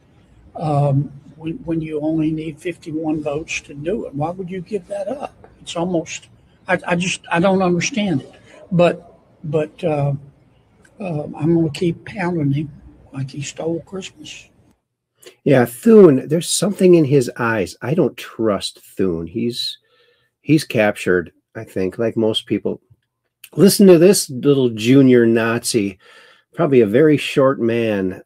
when you only need 51 votes to do it? Why would you give that up? It's almost, I don't understand it. But I'm going to keep pounding him like he stole Christmas. Yeah, Thune, there's something in his eyes. I don't trust Thune. He's captured, I think, like most people. Listen to this little junior Nazi, probably a very short man,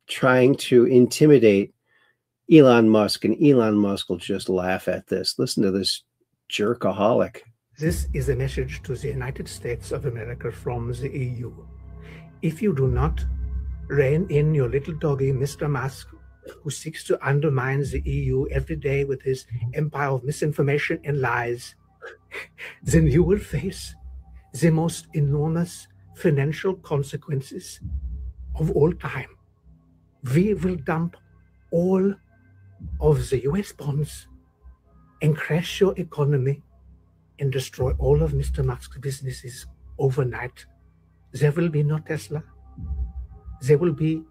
trying to intimidate Elon Musk, and Elon Musk will just laugh at this. Listen to this jerkaholic. This is a message to the United States of America from the EU. If you do not rein in your little doggy, Mr. Musk, who seeks to undermine the EU every day with his empire of misinformation and lies, then you will face the most enormous financial consequences of all time. We will dump all of the US bonds and crash your economy and destroy all of Mr. Musk's businesses overnight. There will be no Tesla. There will be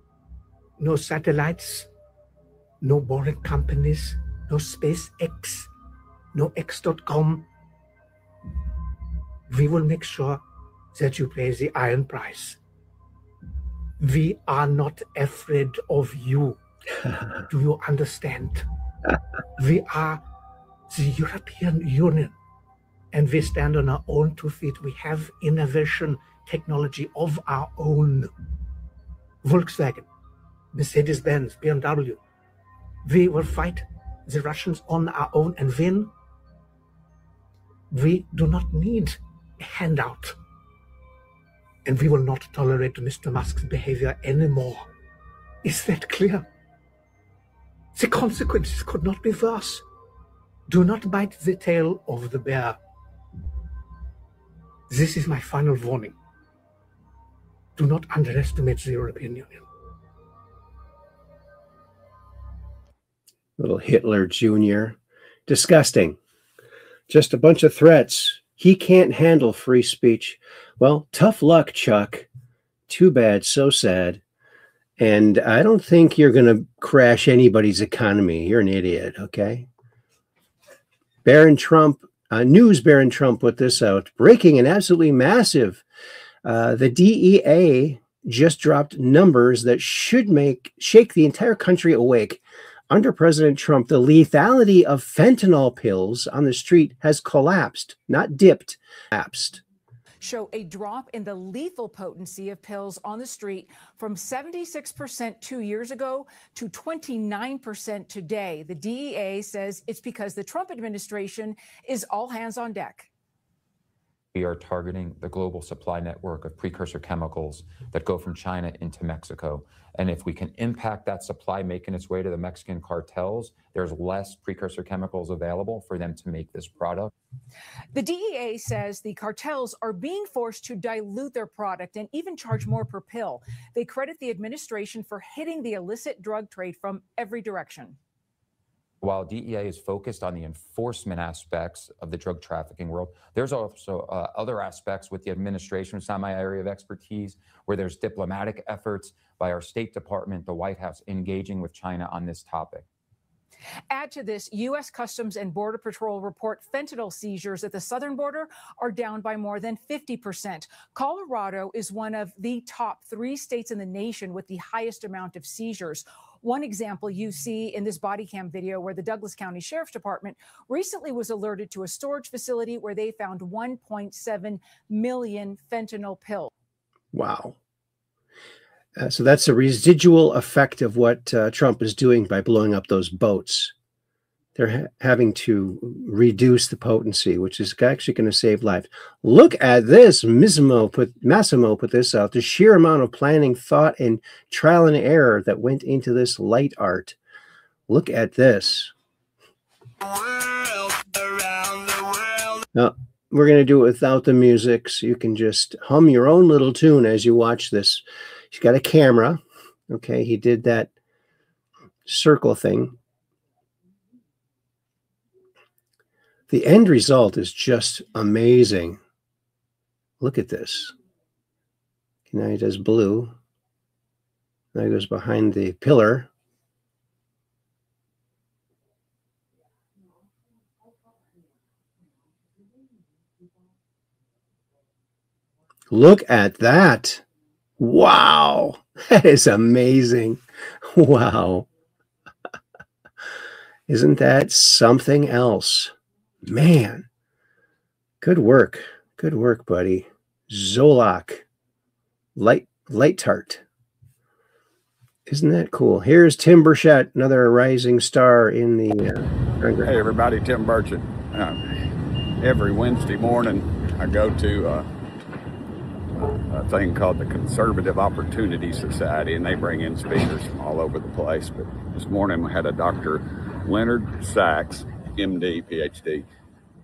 no satellites, no boring companies, no SpaceX, no X.com. We will make sure that you pay the iron price. We are not afraid of you. Do you understand? We are the European Union, and we stand on our own 2 feet. We have innovation technology of our own. Volkswagen, Mercedes-Benz, BMW. We will fight the Russians on our own and win. We do not need a handout. And we will not tolerate Mr. Musk's behavior anymore. Is that clear? The consequences could not be worse. Do not bite the tail of the bear. This is my final warning. Do not underestimate the European Union. Little Hitler Jr. Disgusting. Just a bunch of threats. He can't handle free speech. Well, tough luck, Chuck. Too bad, so sad. And I don't think you're going to crash anybody's economy. You're an idiot, okay? Baron Trump, News Baron Trump put this out. Breaking and absolutely massive. The DEA just dropped numbers that should shake the entire country awake. Under President Trump, the lethality of fentanyl pills on the street has collapsed, not dipped, collapsed. Show a drop in the lethal potency of pills on the street from 76% 2 years ago to 29% today. The DEA says it's because the Trump administration is all hands on deck. We are targeting the global supply network of precursor chemicals that go from China into Mexico. And if we can impact that supply making its way to the Mexican cartels, there's less precursor chemicals available for them to make this product. The DEA says the cartels are being forced to dilute their product and even charge more per pill. They credit the administration for hitting the illicit drug trade from every direction. While DEA is focused on the enforcement aspects of the drug trafficking world, there's also other aspects with the administration. It's not my area of expertise, where there's diplomatic efforts by our State Department, the White House, engaging with China on this topic. Add to this, U.S. Customs and Border Patrol report fentanyl seizures at the southern border are down by more than 50%. Colorado is one of the top 3 states in the nation with the highest amount of seizures. One example you see in this body cam video where the Douglas County Sheriff's Department recently was alerted to a storage facility where they found 1.7 million fentanyl pills. Wow. So that's a residual effect of what Trump is doing by blowing up those boats. They're having to reduce the potency, which is actually going to save lives. Look at this. Massimo put this out. The sheer amount of planning, thought, and trial and error that went into this light art. Look at this. Now, we're going to do it without the music, so you can just hum your own little tune as you watch this. He's got a camera. Okay, he did that circle thing. The end result is just amazing. Look at this. Now he does blue. Now he goes behind the pillar. Look at that. Wow. That is amazing. Wow. Isn't that something else? Man, good work. Good work, buddy. Zolak. Light tart. Isn't that cool? Here's Tim Burchett, another rising star in the... Hey, everybody. Tim Burchett. Every Wednesday morning, I go to a thing called the Conservative Opportunity Society, and they bring in speakers from all over the place. But this morning, we had a Dr. Leonard Sachs, MD, PhD.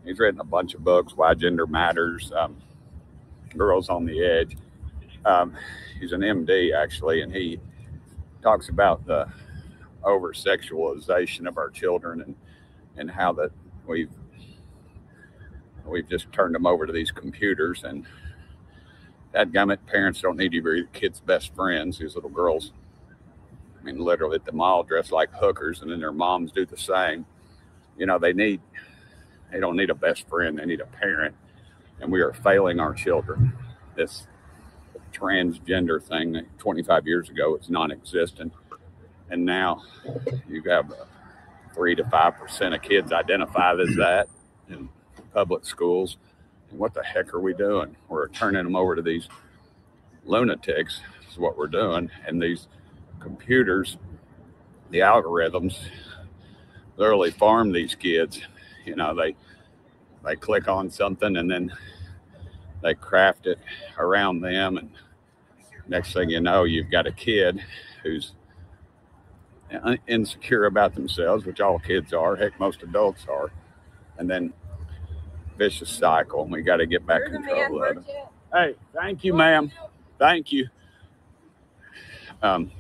He's written a bunch of books, Why Gender Matters, Girls on the Edge. He's an MD, actually, and he talks about the over-sexualization of our children and how that we've just turned them over to these computers. And dadgummit, parents don't need to be the kids' best friends. These little girls, I mean, literally at the mall dressed like hookers, and then their moms do the same. You know, they don't need a best friend, they need a parent. And we are failing our children. This transgender thing 25 years ago was non-existent. And now you have 3 to 5% of kids identified as that in public schools. And what the heck are we doing? We're turning them over to these lunatics, is what we're doing. And these computers, the algorithms, literally farm these kids. You know, they click on something and then they craft it around them. And next thing you know, you've got a kid who's insecure about themselves, which all kids are, heck, most adults are, and then vicious cycle, and we got to get back control of it. Hey, thank you, ma'am. Thank you.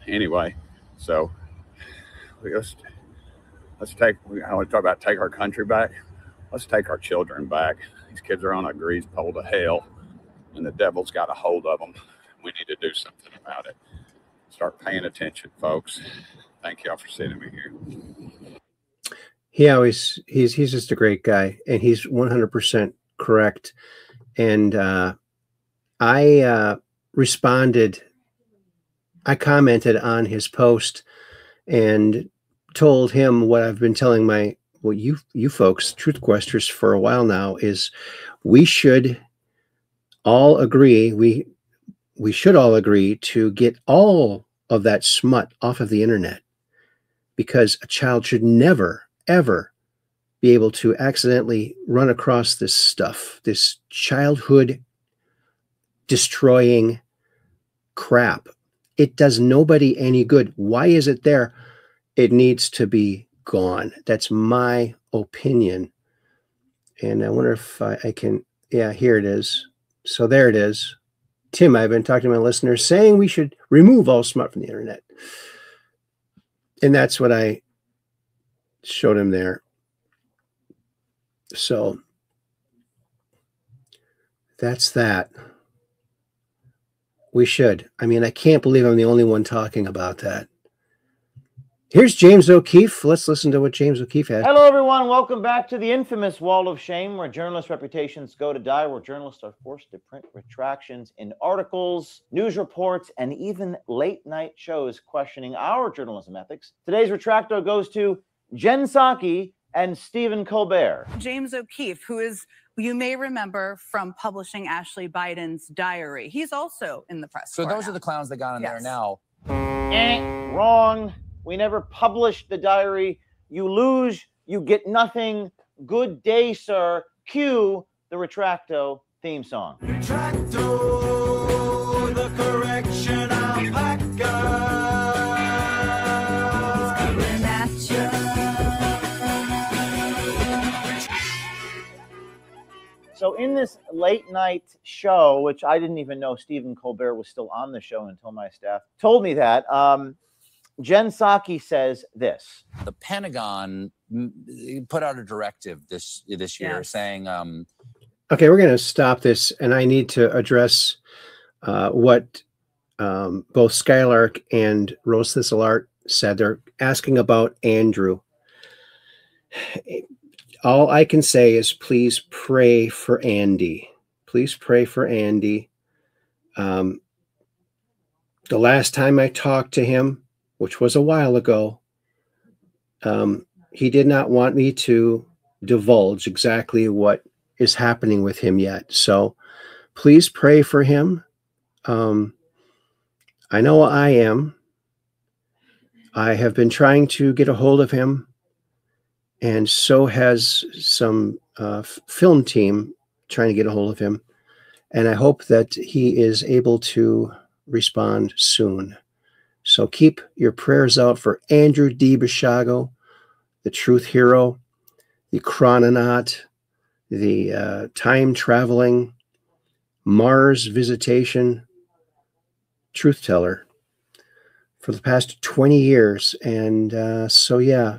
Anyway, so let's take, I want to talk about take our country back. Let's take our children back. These kids are on a grease pole to hell, and the devil's got a hold of them. We need to do something about it. Start paying attention, folks. Thank y'all for sending me here. He's just a great guy, and he's 100% correct. And I responded, I commented on his post and told him what I've been telling you folks, Truth Questers, for a while now, is we should all agree, we should all agree to get all of that smut off of the internet, because a child should never, ever be able to accidentally run across this stuff, this childhood destroying crap. It does nobody any good. Why is it there? It needs to be gone. That's my opinion. And I wonder if I can, yeah, here it is. So there it is. Tim, I've been talking to my listeners saying we should remove all smut from the internet. And that's what I showed him there. So that's that. We should. I mean, I can't believe I'm the only one talking about that. Here's James O'Keefe. Let's listen to what James O'Keefe has. Hello, everyone. Welcome back to the infamous Wall of Shame, where journalists' reputations go to die, where journalists are forced to print retractions in articles, news reports, and even late-night shows questioning our journalism ethics. Today's retracto goes to Jen Psaki and Stephen Colbert. James O'Keefe, who is, you may remember from publishing Ashley Biden's diary. He's also in the press. So those are the clowns that got in there now. Wrong. We never published the diary. You lose, you get nothing. Good day, sir. Cue the retracto theme song. Retracto, the correction So in this late night show, which I didn't even know Stephen Colbert was still on the show until my staff told me that, Jen Psaki says this. The Pentagon put out a directive this year saying... Okay, we're going to stop this, and I need to address what both Skylark and Rose Thistle Art said. They're asking about Andrew. All I can say is please pray for Andy. Please pray for Andy. The last time I talked to him, which was a while ago, he did not want me to divulge exactly what is happening with him yet. So please pray for him. I know I am. I have been trying to get a hold of him, and so has some film team trying to get a hold of him. And I hope that he is able to respond soon. So keep your prayers out for Andrew D. Bishago, the truth hero, the chrononaut, the time-traveling, Mars visitation truth teller for the past 20 years. And so, yeah,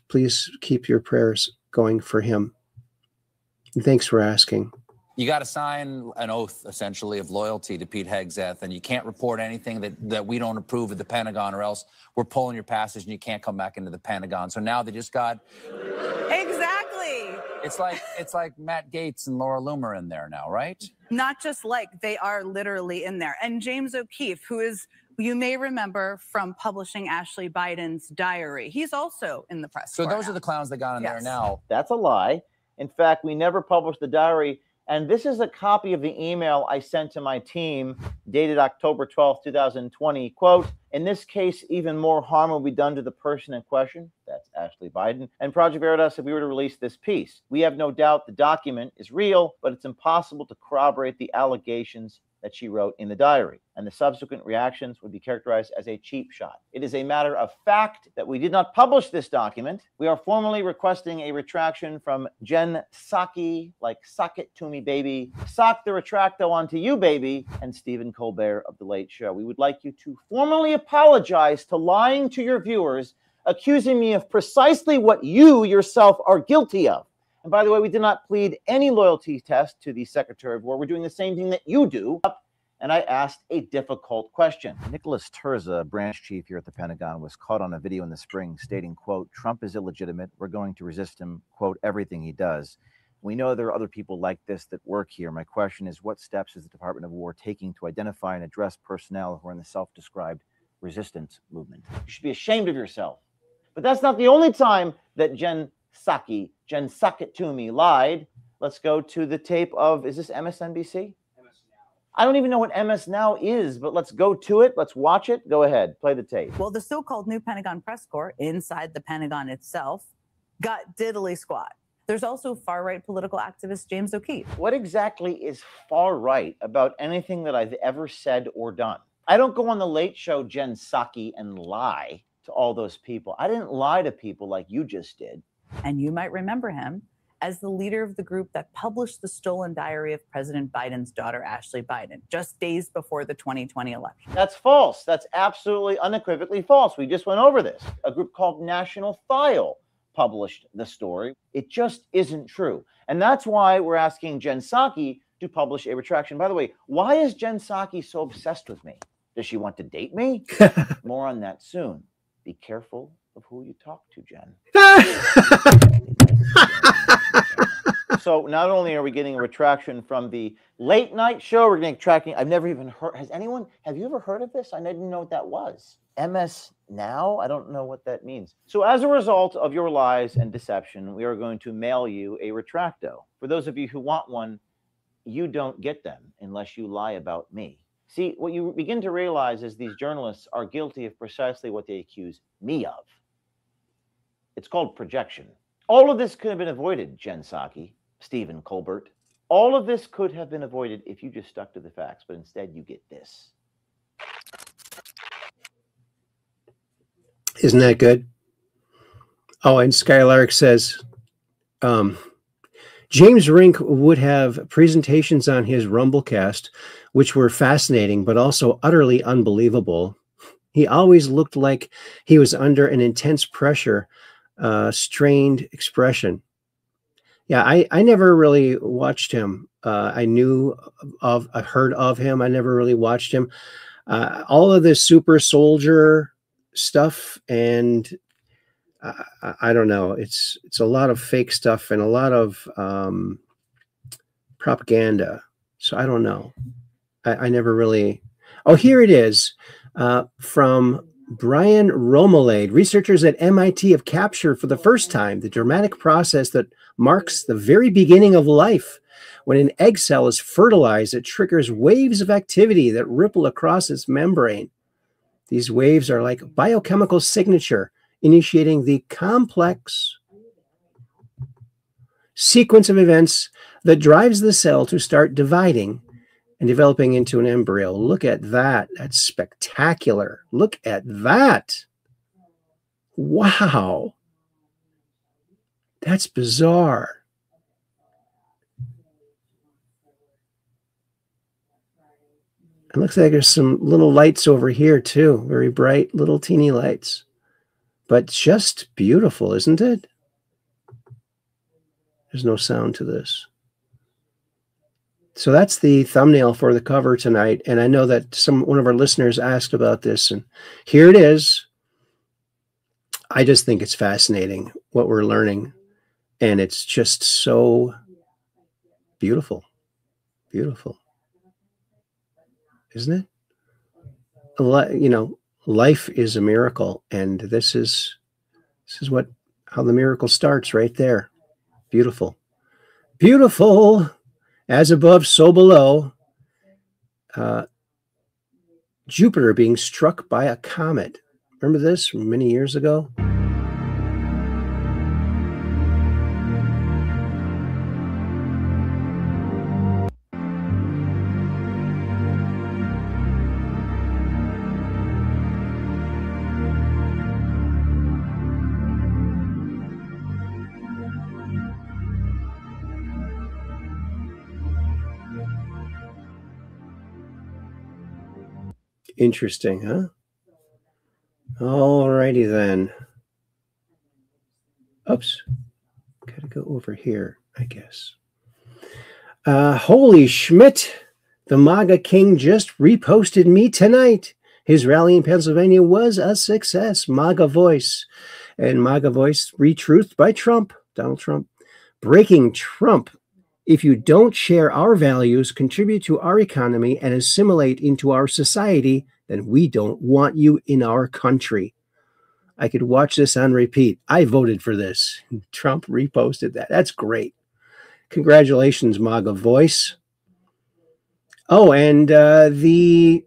please keep your prayers going for him. And thanks for asking. You got to sign an oath, essentially, of loyalty to Pete Hegseth, and you can't report anything that we don't approve at the Pentagon, or else we're pulling your passage and you can't come back into the Pentagon. So now they just got... Exactly. It's like Matt Gaetz and Laura Loomer in there now, right? Not just like, they are literally in there. And James O'Keefe, who is, you may remember from publishing Ashley Biden's diary. He's also in the press. So those are the clowns that got in there now. That's a lie. In fact, we never published the diary. And this is a copy of the email I sent to my team dated October 12th, 2020. Quote, in this case, even more harm will be done to the person in question. That's Ashley Biden. And Project Veritas, if we were to release this piece, we have no doubt the document is real, but it's impossible to corroborate the allegations that she wrote in the diary, and the subsequent reactions would be characterized as a cheap shot. It is a matter of fact that we did not publish this document. We are formally requesting a retraction from Jen Psaki, like sock it to me, baby, sock the retracto onto you, baby, and Stephen Colbert of The Late Show. We would like you to formally apologize to lying to your viewers, accusing me of precisely what you yourself are guilty of. And by the way, we did not plead any loyalty test to the Secretary of War. We're doing the same thing that you do. And I asked a difficult question. Nicholas Terza, branch chief here at the Pentagon, was caught on a video in the spring stating, quote, Trump is illegitimate. We're going to resist him, quote, everything he does. We know there are other people like this that work here. My question is, what steps is the Department of War taking to identify and address personnel who are in the self-described resistance movement? You should be ashamed of yourself. But that's not the only time that Jen Suck It To Me lied. Let's go to the tape of, is this MSNBC? I don't even know what MS Now is, but let's go to it. Let's watch it. Go ahead. Play the tape. Well, the so-called new Pentagon press corps inside the Pentagon itself got diddly squat. There's also far-right political activist James O'Keefe. What exactly is far-right about anything that I've ever said or done? I don't go on The Late Show, Jen Psaki, and lie to all those people. I didn't lie to people like you just did. And you might remember him as the leader of the group that published the stolen diary of President Biden's daughter, Ashley Biden, just days before the 2020 election. That's false. That's absolutely unequivocally false. We just went over this. A group called National File published the story. It just isn't true. And that's why we're asking Jen Psaki to publish a retraction. By the way, why is Jen Psaki so obsessed with me? Does she want to date me? More on that soon. Be careful of who you talk to, Jen. So not only are we getting a retraction from the late night show, we're getting tracking. I've never even heard. Have you ever heard of this? I didn't know what that was. MS Now? I don't know what that means. So as a result of your lies and deception, we are going to mail you a retracto. For those of you who want one, you don't get them unless you lie about me. See, what you begin to realize is these journalists are guilty of precisely what they accuse me of. It's called projection. All of this could have been avoided, Jen Psaki, Stephen Colbert. All of this could have been avoided if you just stuck to the facts, but instead you get this. Isn't that good? Oh, and Skylark says, James Rink would have presentations on his Rumblecast, which were fascinating, but also utterly unbelievable. He always looked like he was under an intense pressure, strained expression. Yeah, I never really watched him. I heard of him. I never really watched him. All of this super soldier stuff, and I don't know. It's a lot of fake stuff and a lot of propaganda. So I don't know. I never really. Oh, here it is from Brian Romelade. Researchers at MIT have captured for the first time the dramatic process that marks the very beginning of life. When an egg cell is fertilized, it triggers waves of activity that ripple across its membrane. These waves are like biochemical signature, initiating the complex sequence of events that drives the cell to start dividing and developing into an embryo. Look at that. That's spectacular. Look at that. Wow. That's bizarre. It looks like there's some little lights over here too. Very bright, little teeny lights. But just beautiful, isn't it? There's no sound to this. So that's the thumbnail for the cover tonight. And I know that one of our listeners asked about this, and here it is. I just think it's fascinating what we're learning. And it's just so beautiful. Beautiful. Isn't it? You know, life is a miracle. And this is how the miracle starts right there. Beautiful. Beautiful. As above, so below. Jupiter being struck by a comet. Remember this from many years ago? Interesting, huh? All righty then. Oops. Gotta go over here, I guess. Holy Schmidt, the MAGA king just reposted me tonight. His rally in Pennsylvania was a success. MAGA voice. And MAGA voice retruthed by Trump, Donald Trump. Breaking Trump. If you don't share our values, contribute to our economy, and assimilate into our society, then we don't want you in our country. I could watch this on repeat. I voted for this. Trump reposted that. That's great. Congratulations, MAGA voice. Oh, and the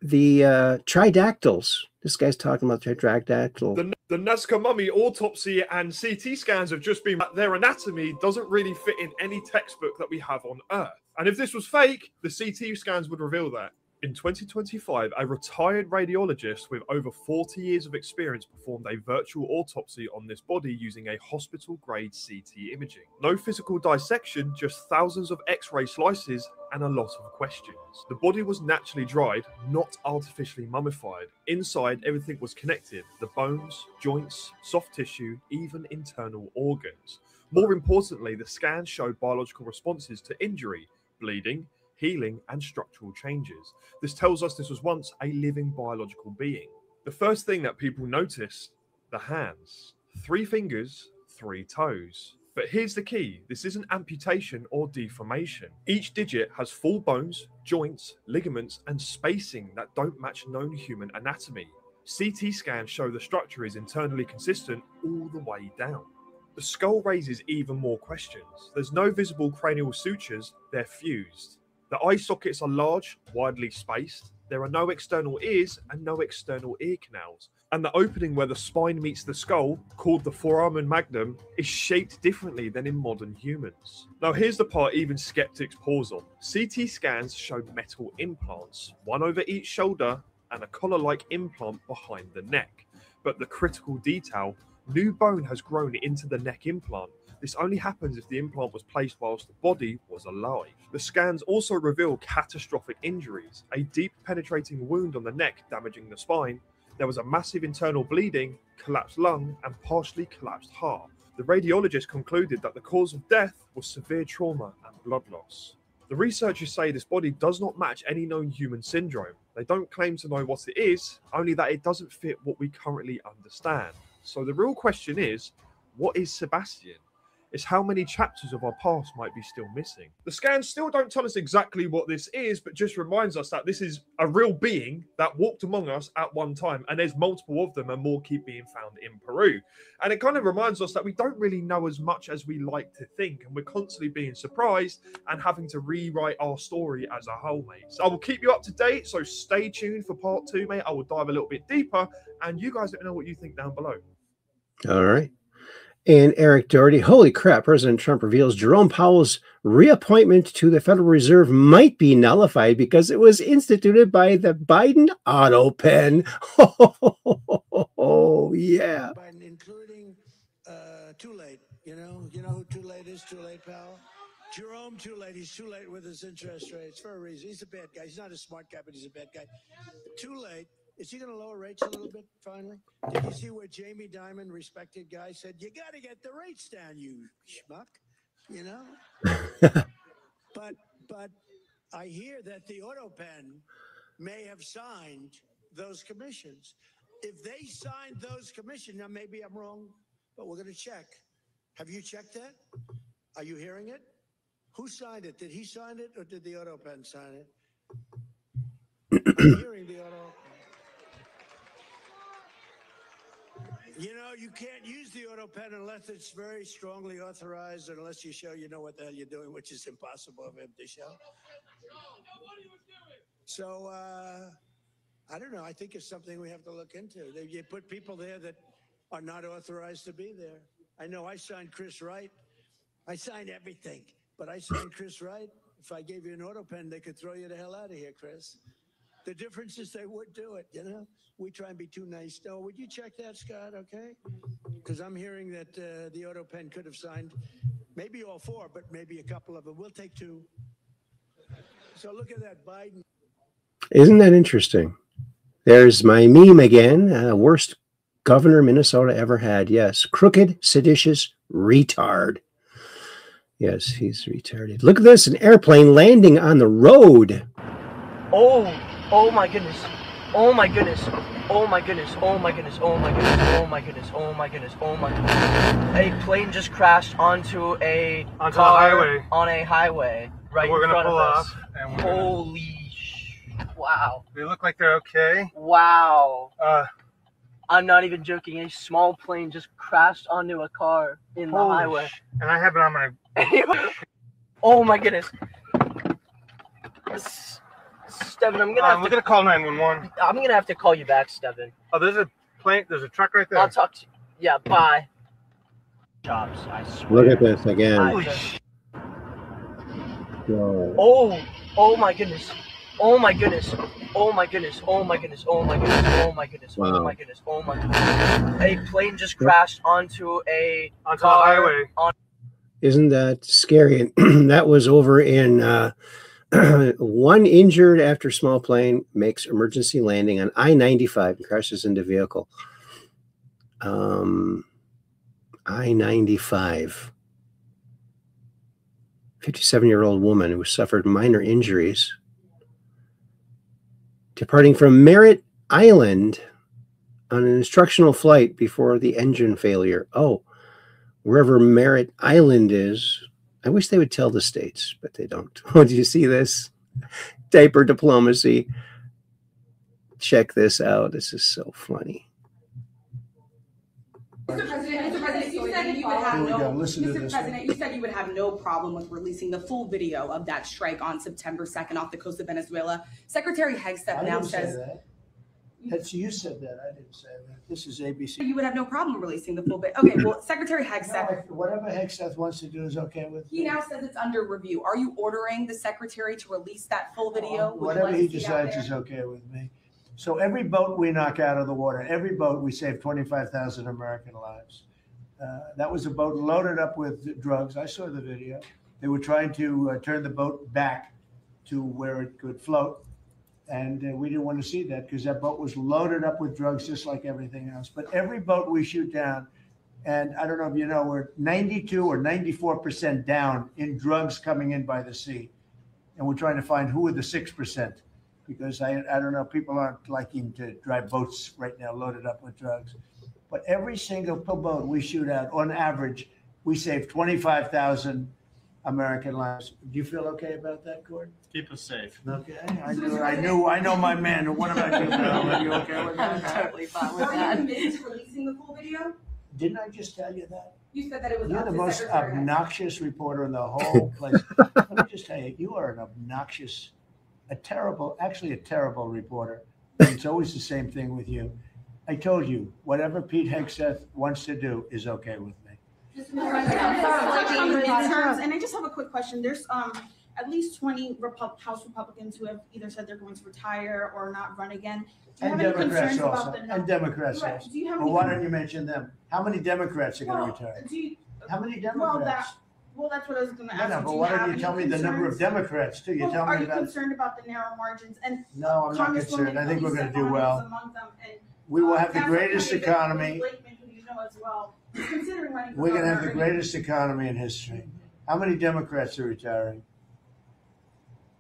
tridactyls. This guy's talking about tridactyl. The Nazca mummy autopsy and CT scans have just been... Their anatomy doesn't really fit in any textbook that we have on Earth. And if this was fake, the CT scans would reveal that. In 2025, a retired radiologist with over 40 years of experience performed a virtual autopsy on this body using a hospital-grade CT imaging. No physical dissection, just thousands of X-ray slices and a lot of questions. The body was naturally dried, not artificially mummified. Inside, everything was connected. The bones, joints, soft tissue, even internal organs. More importantly, the scans showed biological responses to injury, bleeding, healing, and structural changes. This tells us this was once a living biological being. The first thing that people notice, the hands. 3 fingers, 3 toes. But here's the key, this isn't amputation or deformation. Each digit has full bones, joints, ligaments, and spacing that don't match known human anatomy. CT scans show the structure is internally consistent all the way down. The skull raises even more questions. There's no visible cranial sutures, they're fused. The eye sockets are large, widely spaced. There are no external ears and no external ear canals. And the opening where the spine meets the skull, called the foramen magnum, is shaped differently than in modern humans. Now here's the part even skeptics pause on. CT scans showed metal implants, one over each shoulder and a collar-like implant behind the neck. But the critical detail, new bone has grown into the neck implant. This only happens if the implant was placed whilst the body was alive. The scans also reveal catastrophic injuries, a deep penetrating wound on the neck damaging the spine. There was a massive internal bleeding, collapsed lung, and partially collapsed heart. The radiologist concluded that the cause of death was severe trauma and blood loss. The researchers say this body does not match any known human syndrome. They don't claim to know what it is, only that it doesn't fit what we currently understand. So the real question is, what is Sebastian? It's how many chapters of our past might be still missing. The scans still don't tell us exactly what this is, but just reminds us that this is a real being that walked among us at one time, and there's multiple of them and more keep being found in Peru. And it kind of reminds us that we don't really know as much as we like to think, and we're constantly being surprised and having to rewrite our story as a whole, mate. So I will keep you up to date, so stay tuned for part 2, mate. I will dive a little bit deeper, and you guys let me know what you think down below. All right. And Eric Doherty, holy crap, President Trump reveals Jerome Powell's reappointment to the Federal Reserve might be nullified because it was instituted by the Biden auto pen. Oh, yeah. Biden, including Too Late. You know who Too Late is? Too Late, Powell? Jerome Too Late. He's too late with his interest rates for a reason. He's a bad guy. He's not a smart guy, but he's a bad guy. Too Late. Is he going to lower rates a little bit, finally? Did you see where Jamie Dimon, respected guy, said, you got to get the rates down, you schmuck, you know? But I hear that the auto pen may have signed those commissions. If they signed those commissions, now maybe I'm wrong, but we're going to check. Have you checked that? Are you hearing it? Who signed it? Did he sign it or did the auto pen sign it? I'm hearing the auto. You know, you can't use the auto pen unless it's very strongly authorized, or unless you show you know what the hell you're doing, which is impossible of him to show. So, I don't know. I think it's something we have to look into. You put people there that are not authorized to be there. I know I signed Chris Wright. I signed everything, but I signed Chris Wright. If I gave you an auto pen, they could throw you the hell out of here, Chris. The difference is they would do it, you know? We try and be too nice. No, would you check that, Scott, okay? Because I'm hearing that the auto pen could have signed maybe all 4, but maybe a couple of them. We'll take 2. So look at that, Biden. Isn't that interesting? There's my meme again. Worst governor Minnesota ever had. Yes. Crooked, seditious, retard. Yes, he's retarded. Look at this. An airplane landing on the road. Oh my goodness. Oh my goodness. Oh my goodness. Oh my goodness. Oh my goodness. Oh my goodness. Oh my goodness. Oh my goodness. A plane just crashed onto a car on a highway right in front of us. And Holy wow. They look like they're okay. Wow. I'm not even joking. A small plane just crashed onto a car in the highway. And I have it on my... Oh my goodness. Steven, I'm we're gonna call 911. I'm gonna have to call you back, Steven. Oh, there's a plane. There's a truck right there. I'll talk to you. Yeah, bye. Jobs, I swear. Look at this again. Oh my goodness. Oh my goodness. Oh my goodness. Oh my goodness. Oh my goodness. Oh my goodness. Wow. Oh my goodness. Oh my goodness. A plane just crashed onto a onto car the highway. Isn't that scary? And that was over in one injured after small plane makes emergency landing on I-95 and crashes into vehicle. I-95. 57-year-old woman who suffered minor injuries departing from Merritt Island on an instructional flight before the engine failure. Oh, wherever Merritt Island is. I wish they would tell the states, but they don't. Oh, do you see this? Diaper diplomacy. Check this out. This is so funny. Mr. President, you said you would have Mr. President, you said you would have no problem with releasing the full video of that strike on September 2nd off the coast of Venezuela. Secretary Hegseth now says That's you said that. I didn't say that. This is ABC. you would have no problem releasing the full video. Okay, well, Secretary Hegseth. Whatever Hegseth wants to do is okay with me. He now says it's under review. Are you ordering the secretary to release that full video? Would you Whatever like he to see out decides there? is okay with me. So every boat we knock out of the water, every boat we save 25,000 American lives. That was a boat loaded up with drugs. I saw the video. They were trying to turn the boat back to where it could float. And we didn't want to see that because that boat was loaded up with drugs just like everything else. But every boat we shoot down, and I don't know if you know, we're 92 or 94% down in drugs coming in by the sea. And we're trying to find who are the 6%. Because I don't know, people aren't liking to drive boats right now loaded up with drugs. But every single boat we shoot out, on average, we save 25,000 American lives. Do you feel okay about that, Gordon? Keep us safe. Okay, I know my man. What about you, Bill? Are you okay with that? I'm totally fine with Are that. you committed to releasing the full video? Didn't I just tell you that? You said that it was You're up the to most Secretary Hegseth. obnoxious reporter in the whole place. Let me just tell you, you are an obnoxious, actually a terrible reporter. It's always the same thing with you. I told you, whatever Pete Hegseth wants to do is okay with me. Just midterms, and I just have a quick question. There's at least 20 House Republicans who have either said they're going to retire or not run again. Do you And have any Democrats concerns also. about the And Democrats Right. also. Do you have Well, any why don't you mention them? How many Democrats are going to retire? How many Democrats? Well, that's what I was going to ask. No, you. but Do why have don't you any tell me the number of concerns? Democrats too? You Well, tell are me you about. concerned about the narrow margins? And No, I'm not concerned. I think we're going to do Congresswoman well. Elisa among them, and, We will have the Councilman greatest David economy. Blakeman, who you know as well, is considering running for We're going to have the governor. greatest economy in history. How many Democrats are retiring?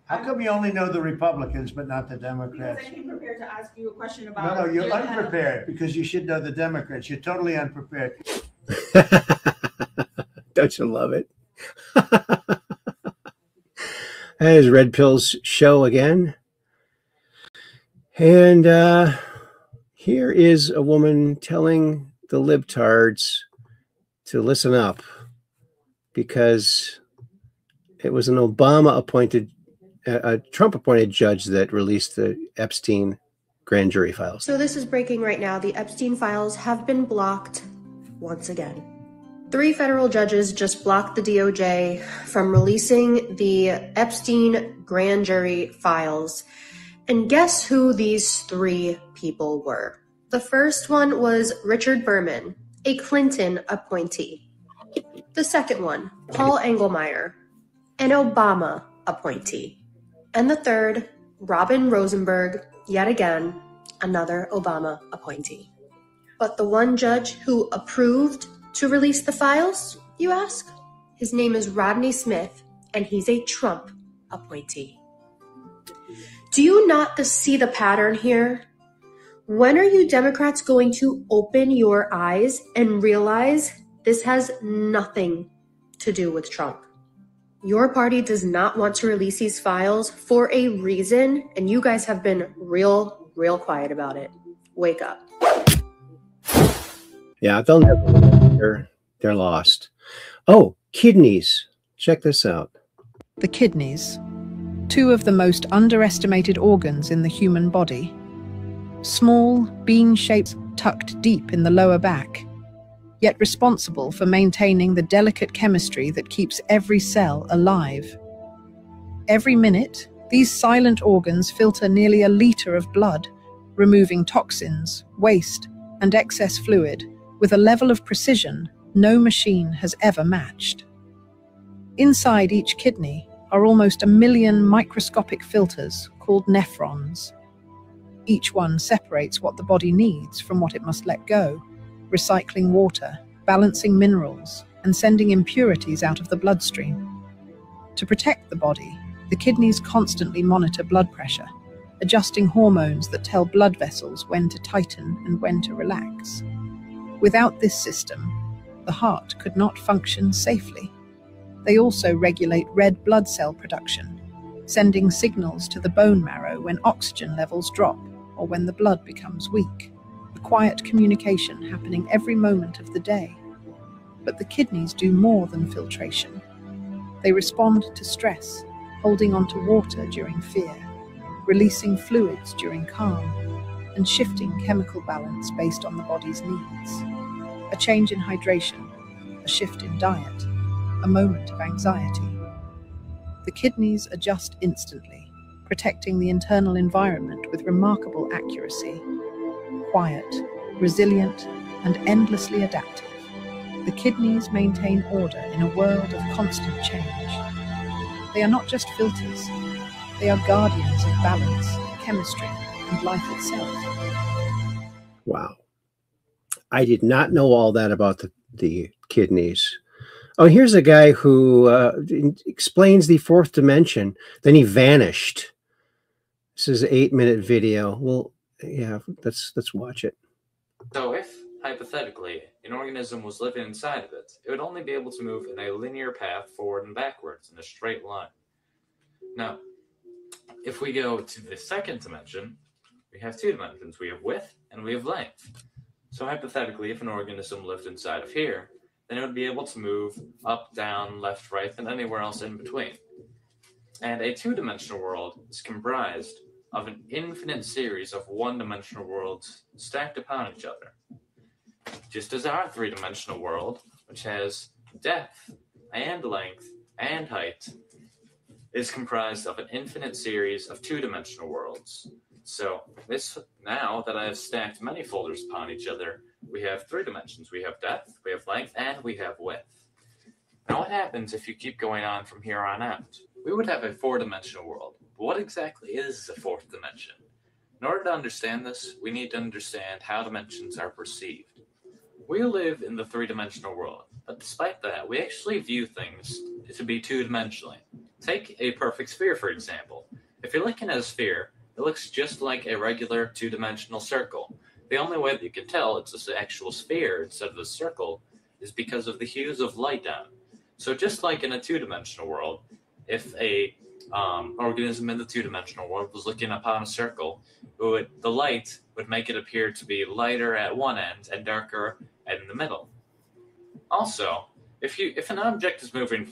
How come you only know the Republicans but not the Because Democrats? I came prepared to ask you a question about. No, you're the head of- unprepared because you should know the Democrats. You're totally unprepared. Don't you love it? That is Red Pill's show again. And here is a woman telling the libtards to listen up because it was an Obama-appointed, a Trump-appointed judge that released the Epstein grand jury files. So this is breaking right now. The Epstein files have been blocked once again. 3 federal judges just blocked the DOJ from releasing the Epstein grand jury files. And guess who these 3 people were? The first one was Richard Berman, a Clinton appointee. The second one, Paul Engelmeyer, an Obama appointee. And the third, Robin Rosenberg, yet again, another Obama appointee. But the one judge who approved to release the files, you ask? His name is Rodney Smith, and he's a Trump appointee. Do you not see the pattern here? When are you Democrats going to open your eyes and realize this has nothing to do with Trump? Your party does not want to release these files for a reason, and you guys have been real quiet about it. Wake up. Yeah, they'll never. They're lost. Oh, kidneys. Check this out. The kidneys, two of the most underestimated organs in the human body. Small, bean-shaped, tucked deep in the lower back, yet responsible for maintaining the delicate chemistry that keeps every cell alive. Every minute, these silent organs filter nearly a liter of blood, removing toxins, waste, and excess fluid with a level of precision no machine has ever matched. Inside each kidney are almost 1 million microscopic filters called nephrons. Each one separates what the body needs from what it must let go, recycling water, balancing minerals, and sending impurities out of the bloodstream. To protect the body, the kidneys constantly monitor blood pressure, adjusting hormones that tell blood vessels when to tighten and when to relax. Without this system, the heart could not function safely. They also regulate red blood cell production, sending signals to the bone marrow when oxygen levels drop or when the blood becomes weak, a quiet communication happening every moment of the day. But the kidneys do more than filtration. They respond to stress, holding onto water during fear, releasing fluids during calm, and shifting chemical balance based on the body's needs. A change in hydration, a shift in diet, a moment of anxiety. The kidneys adjust instantly, protecting the internal environment with remarkable accuracy. Quiet, resilient, and endlessly adaptive, the kidneys maintain order in a world of constant change. They are not just filters, they are guardians of balance, chemistry, and life itself. Wow. I did not know all that about the kidneys. Oh, here's a guy who explains the fourth dimension. Then he vanished. This is an 8-minute video. Well, yeah, let's watch it. So if, hypothetically, an organism was living inside of it, it would only be able to move in a linear path forward and backwards in a straight line. Now, if we go to the second dimension, we have 2 dimensions. We have width and we have length. So hypothetically, if an organism lived inside of here, then it would be able to move up, down, left, right, and anywhere else in between. And a 2-dimensional world is comprised of an infinite series of 1-dimensional worlds stacked upon each other. Just as our 3-dimensional world, which has depth and length and height, is comprised of an infinite series of 2-dimensional worlds. So this, now that I have stacked many folders upon each other, we have 3 dimensions. We have depth, we have length, and we have width. Now what happens if you keep going on from here on out? We would have a 4-dimensional world. But what exactly is a 4th dimension? In order to understand this, we need to understand how dimensions are perceived. We live in the 3-dimensional world, but despite that, we actually view things to be 2-dimensionally. Take a perfect sphere, for example. If you're looking at a sphere, it looks just like a regular 2-dimensional circle. The only way that you can tell it's an actual sphere instead of a circle is because of the hues of light on it. So just like in a 2-dimensional world, if a organism in the 2-dimensional world was looking upon a circle, the light would make it appear to be lighter at one end and darker in the middle. Also, if an object is moving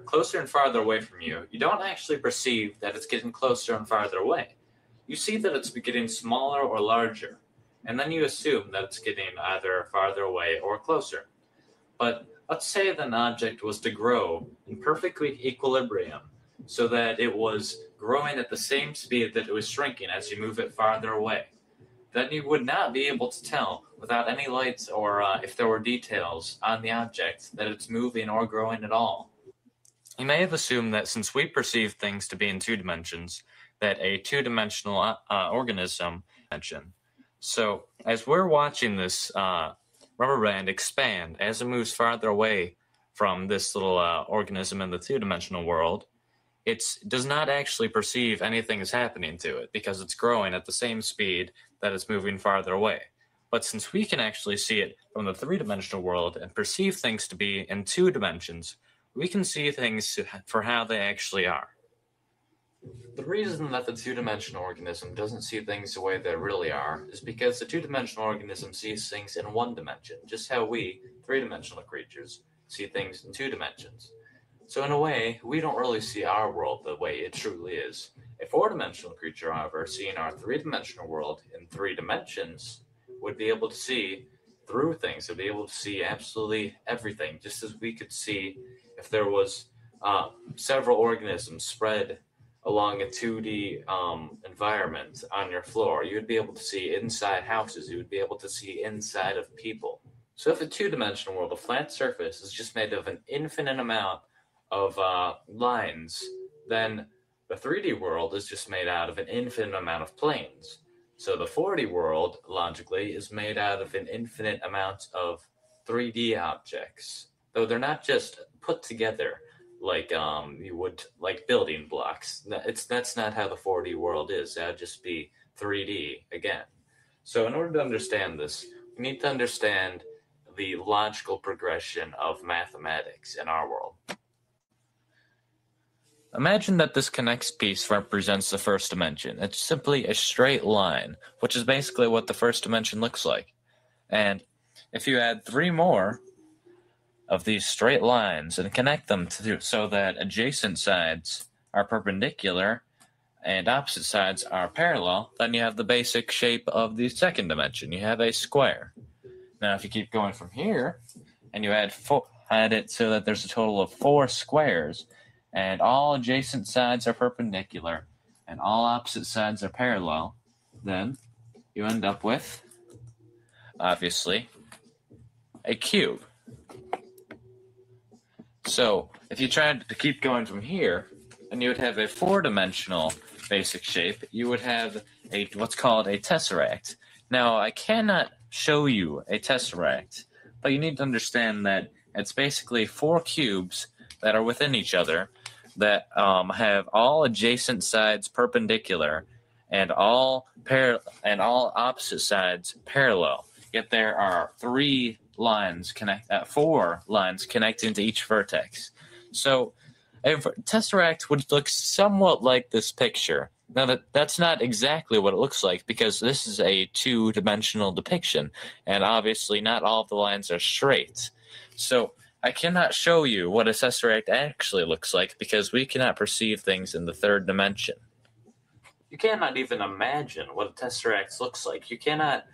closer and farther away from you, you don't actually perceive that it's getting closer and farther away. You see that it's getting smaller or larger, and then you assume that it's getting either farther away or closer. But let's say that an object was to grow in perfect equilibrium, so that it was growing at the same speed that it was shrinking as you move it farther away. Then you would not be able to tell, without any lights or if there were details on the object, that it's moving or growing at all. You may have assumed that since we perceive things to be in 2 dimensions, that a two-dimensional organism mentioned. So as we're watching this rubber band expand as it moves farther away from this little organism in the two-dimensional world, it does not actually perceive anything is happening to it because it's growing at the same speed that it's moving farther away. But since we can actually see it from the three-dimensional world and perceive things to be in 2 dimensions, we can see things for how they actually are. The reason that the two-dimensional organism doesn't see things the way they really are is because the two-dimensional organism sees things in 1 dimension, just how we, three-dimensional creatures, see things in 2 dimensions. So in a way, we don't really see our world the way it truly is. A 4-dimensional creature, however, seeing our 3-dimensional world in 3 dimensions, would be able to see through things. Would be able to see absolutely everything, just as we could see if there was several organisms spread along a 2D environment on your floor. You would be able to see inside houses. You would be able to see inside of people. So if a 2-dimensional world, a flat surface, is just made of an infinite amount of lines, then the 3D world is just made out of an infinite amount of planes. So the 4D world, logically, is made out of an infinite amount of 3D objects, though they're not just put together like you would like building blocks. That's not how the 4D world is. That would just be 3D again. So in order to understand this, we need to understand the logical progression of mathematics in our world. Imagine that this connects piece represents the first dimension. It's simply a straight line, which is basically what the first dimension looks like. And if you add 3 more of these straight lines and connect them so that adjacent sides are perpendicular and opposite sides are parallel, then you have the basic shape of the second dimension. You have a square. Now, if you keep going from here and you add it so that there's a total of 4 squares, and all adjacent sides are perpendicular, and all opposite sides are parallel, then you end up with, obviously, a cube. So if you tried to keep going from here, and you would have a 4-dimensional basic shape, you would have what's called a tesseract. Now, I cannot show you a tesseract, but you need to understand that it's basically 4 cubes that are within each other that have all adjacent sides perpendicular and all opposite sides parallel. Yet there are 4 lines connecting to each vertex. So a tesseract would look somewhat like this picture. Now that's not exactly what it looks like because this is a 2-dimensional depiction, and obviously not all of the lines are straight. So I cannot show you what a tesseract actually looks like because we cannot perceive things in the 3rd dimension. You cannot even imagine what a tesseract looks like. You cannot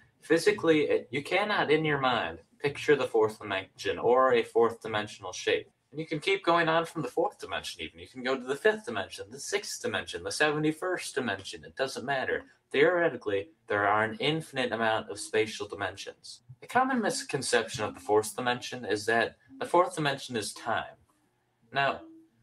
in your mind picture the 4th dimension or a 4th dimensional shape. And you can keep going on from the 4th dimension even. You can go to the 5th dimension, the 6th dimension, the 71st dimension. It doesn't matter. Theoretically, there are an infinite amount of spatial dimensions. A common misconception of the 4th dimension is that the 4th dimension is time. Now,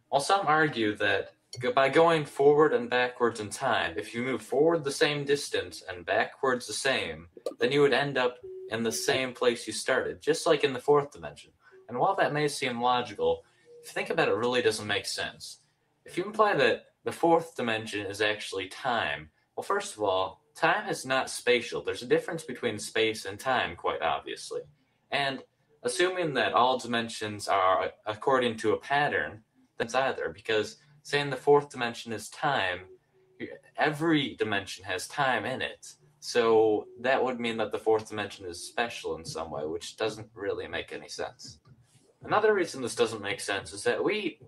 while some argue that by going forward and backwards in time, if you move forward the same distance and backwards the same, then you would end up in the same place you started, just like in the 4th dimension. And while that may seem logical, if you think about it, it really doesn't make sense. If you imply that the 4th dimension is actually time, well, first of all, time is not spatial. There's a difference between space and time, quite obviously. And assuming that all dimensions are according to a pattern, that's either, because saying the 4th dimension is time, every dimension has time in it. So that would mean that the 4th dimension is special in some way, which doesn't really make any sense. Another reason this doesn't make sense is that we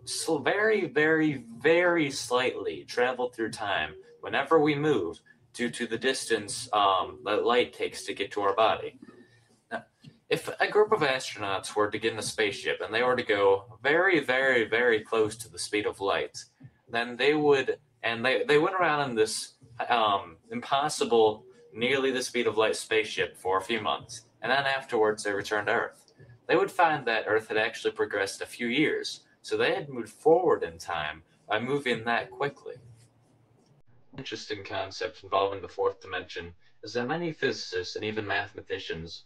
very, very, very slightly travel through time whenever we move due to the distance that light takes to get to our body. Now, if a group of astronauts were to get in a spaceship and they were to go very, very, very close to the speed of light, then they would, and they went around in this impossible, nearly the speed of light spaceship for a few months, and then afterwards they returned to Earth. They would find that Earth had actually progressed a few years, so they had moved forward in time by moving that quickly. interesting concept involving the fourth dimension is that many physicists and even mathematicians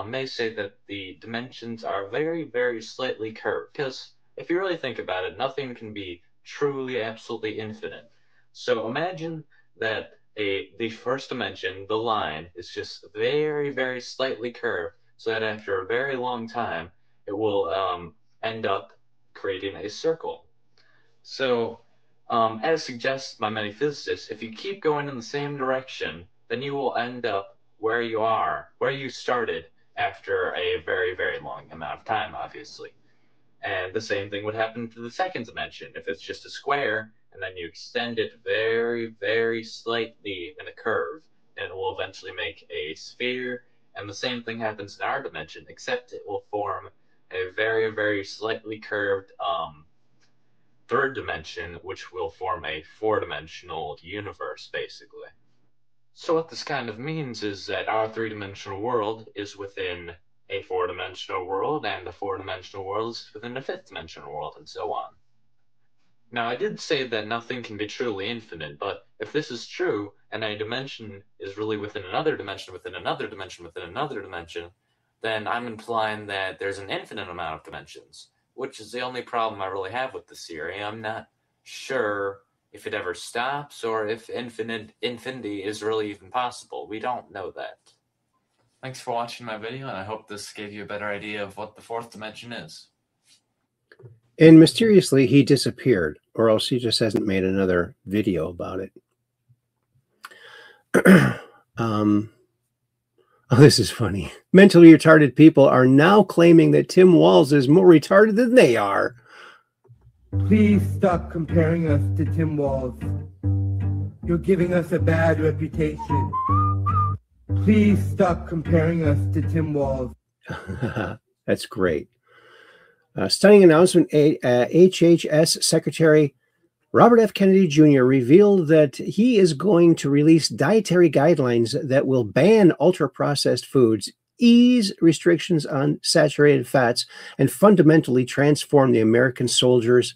may say that the dimensions are very, very slightly curved. Because if you really think about it, nothing can be truly, absolutely infinite. So imagine that the first dimension, the line, is just very, very slightly curved, so that after a very long time, it will end up creating a circle. So, as suggested by many physicists, if you keep going in the same direction, then you will end up where you are, where you started after a very, very long amount of time, obviously. And the same thing would happen to the second dimension. If it's just a square, and then you extend it very, very slightly in a curve, and it will eventually make a sphere. And the same thing happens in our dimension, except it will form a very, very slightly curved third dimension, which will form a four-dimensional universe, basically. So what this kind of means is that our three-dimensional world is within a four-dimensional world, and the four-dimensional world is within a fifth-dimensional world, and so on. Now, I did say that nothing can be truly infinite, but if this is true, and a dimension is really within another dimension, within another dimension, within another dimension, then I'm implying that there's an infinite amount of dimensions, which is the only problem I really have with this theory. I'm not sure if it ever stops or if infinity is really even possible. We don't know that. Thanks for watching my video, and I hope this gave you a better idea of what the fourth dimension is. And mysteriously, he disappeared, or else he just hasn't made another video about it. Oh, this is funny. Mentally retarded people are now claiming that Tim Walz is more retarded than they are. Please stop comparing us to Tim Walz. You're giving us a bad reputation. Please stop comparing us to Tim Walz. That's great. Stunning announcement. HHS Secretary Robert F. Kennedy Jr. revealed that he is going to release dietary guidelines that will ban ultra-processed foods, ease restrictions on saturated fats, and fundamentally transform the American soldiers,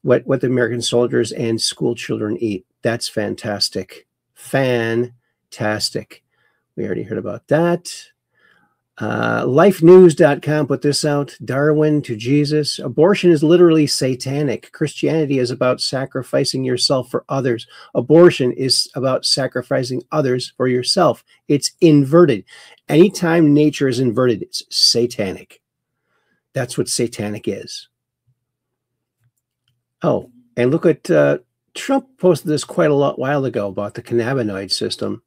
what the American soldiers and school children eat. That's fantastic. Fantastic. We already heard about that. Lifenews.com put this out. Darwin to Jesus. Abortion is literally satanic. Christianity is about sacrificing yourself for others. Abortion is about sacrificing others for yourself. It's inverted. Anytime nature is inverted, it's satanic. That's what satanic is. Oh, and look at Trump posted this quite a while ago about the cannabinoid system.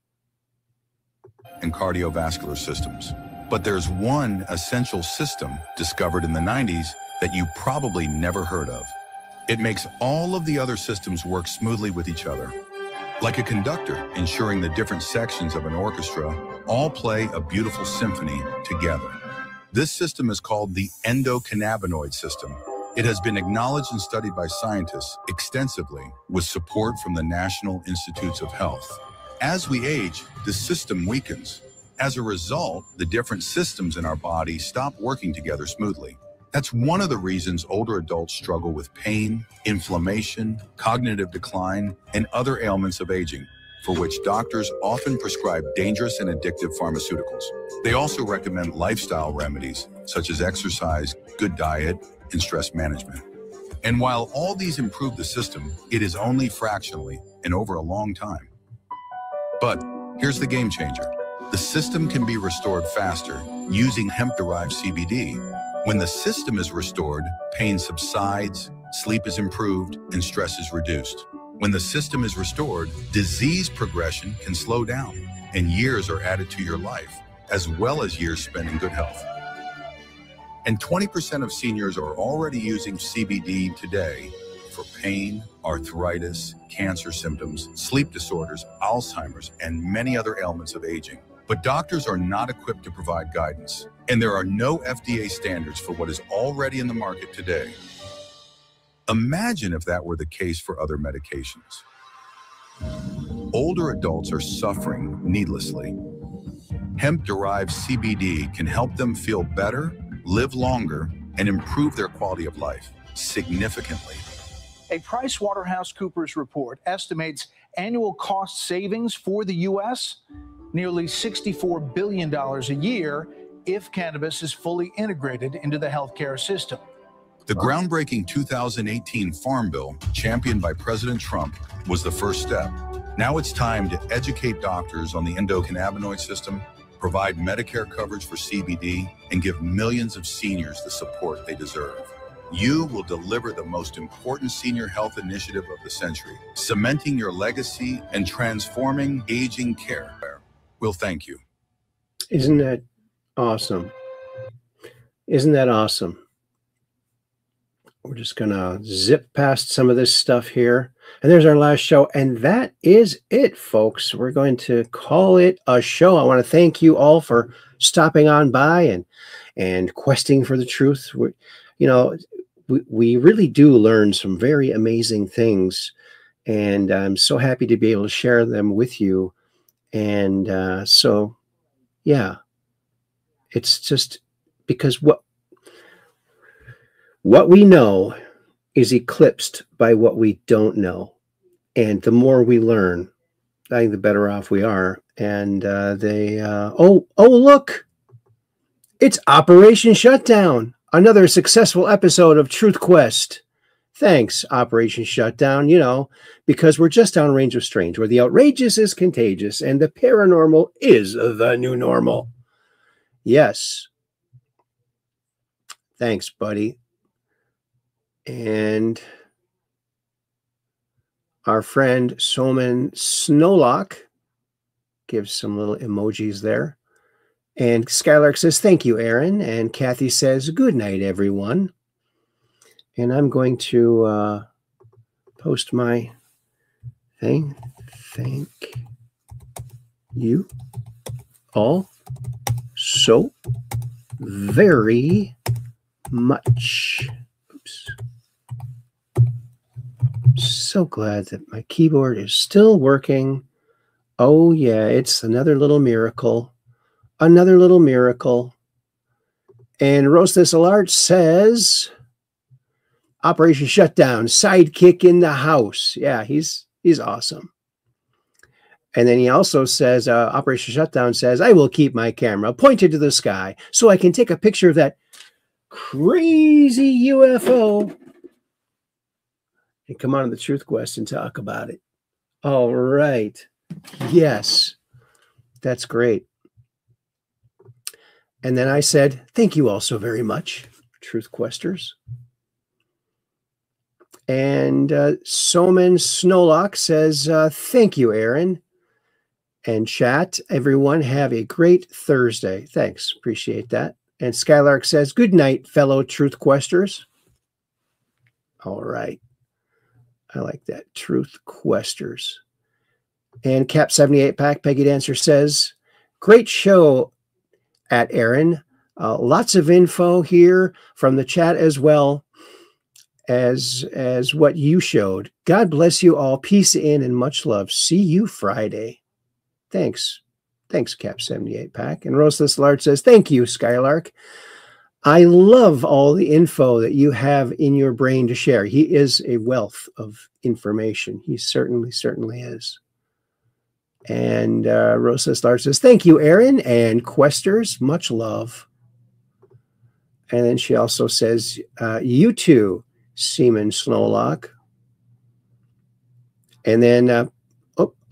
And cardiovascular systems. But there's one essential system discovered in the 90s that you probably never heard of. It makes all of the other systems work smoothly with each other. Like a conductor, ensuring the different sections of an orchestra all play a beautiful symphony together. This system is called the endocannabinoid system. It has been acknowledged and studied by scientists extensively with support from the National Institutes of Health. As we age, the system weakens. As a result, the different systems in our body stop working together smoothly. That's one of the reasons older adults struggle with pain, inflammation, cognitive decline, and other ailments of aging, for which doctors often prescribe dangerous and addictive pharmaceuticals. They also recommend lifestyle remedies, such as exercise, good diet, and stress management. And while all these improve the system, it is only fractionally and over a long time. But here's the game changer. The system can be restored faster using hemp-derived CBD. When the system is restored, pain subsides, sleep is improved, and stress is reduced. When the system is restored, disease progression can slow down, and years are added to your life, as well as years spent in good health. And 20% of seniors are already using CBD today for pain, arthritis, cancer symptoms, sleep disorders, Alzheimer's, and many other ailments of aging. But doctors are not equipped to provide guidance, and there are no FDA standards for what is already in the market today. Imagine if that were the case for other medications. Older adults are suffering needlessly. Hemp-derived CBD can help them feel better, live longer, and improve their quality of life significantly. A PricewaterhouseCoopers report estimates annual cost savings for the U.S. nearly $64 billion a year if cannabis is fully integrated into the healthcare system. The groundbreaking 2018 Farm Bill, championed by President Trump, was the first step. Now it's time to educate doctors on the endocannabinoid system, provide Medicare coverage for CBD, and give millions of seniors the support they deserve. You will deliver the most important senior health initiative of the century, cementing your legacy and transforming aging care. We'll thank you. Isn't that awesome? Isn't that awesome? We're just going to zip past some of this stuff here. And there's our last show. And that is it, folks. We're going to call it a show. I want to thank you all for stopping on by and questing for the truth. We really do learn some very amazing things. And I'm so happy to be able to share them with you. And so, yeah, it's just because what we know is eclipsed by what we don't know. And the more we learn, I think the better off we are. And look, it's Operation Shutdown. Another successful episode of Truth Quest. Thanks, Operation Shutdown, because we're just downrange of strange, where the outrageous is contagious and the paranormal is the new normal. Yes. Thanks, buddy. And our friend Soman Snowlock gives some little emojis there. And Skylark says, thank you, Aaron. And Kathy says, good night, everyone. And I'm going to post my thing. Thank you all so very much. Oops. So glad that my keyboard is still working. Oh, yeah, it's another little miracle. Another little miracle. And Roast This Alert says, Operation Shutdown, sidekick in the house. Yeah, he's awesome. And then he also says, Operation Shutdown says, I will keep my camera pointed to the sky so I can take a picture of that crazy UFO and come on to the Truth Quest and talk about it. All right. Yes, that's great. And then I said, thank you all so very much, Truth Questers. And Soman Snowlock says, thank you, Aaron. And chat, everyone have a great Thursday. Thanks. Appreciate that. And Skylark says, good night, fellow Truth Questers. All right. I like that. Truth Questers. And Cap 78 Pack, Peggy Dancer says, great show at Aaron. Lots of info here from the chat as well as what you showed. God bless you all. Peace in and much love. See you Friday. Thanks. Thanks, Cap 78 Pack. And Roseless Lard says, thank you, Skylark. I love all the info that you have in your brain to share. He is a wealth of information. He certainly is. And Rosa Star says, thank you, Aaron and Questers. Much love. And then she also says, you too, Seaman Snowlock. And then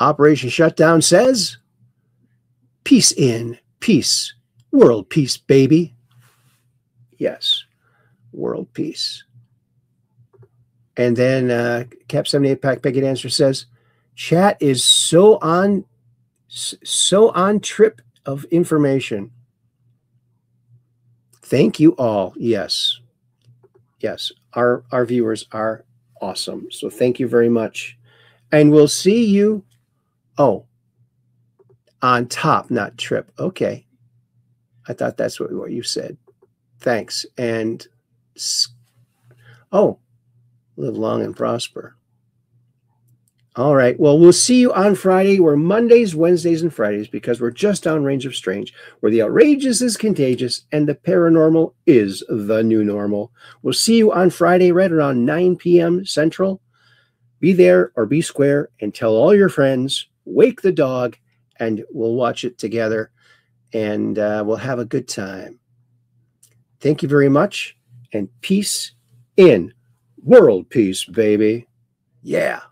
Operation Shutdown says, peace in, peace, world peace, baby. Yes, world peace. And then Cap 78 Pack Peggy Dancer says, chat is so on trip of information. Thank you all. Yes. Yes. Our viewers are awesome. So thank you very much. And we'll see you. Oh, on top, not trip. Okay. I thought that's what you said. Thanks. And live long and prosper. All right. Well, we'll see you on Friday. We're Mondays, Wednesdays, and Fridays because we're just downrange of strange, where the outrageous is contagious and the paranormal is the new normal. We'll see you on Friday right around 9 p.m. Central. Be there or be square and tell all your friends, wake the dog, and we'll watch it together, and we'll have a good time. Thank you very much, and peace in world peace, baby. Yeah.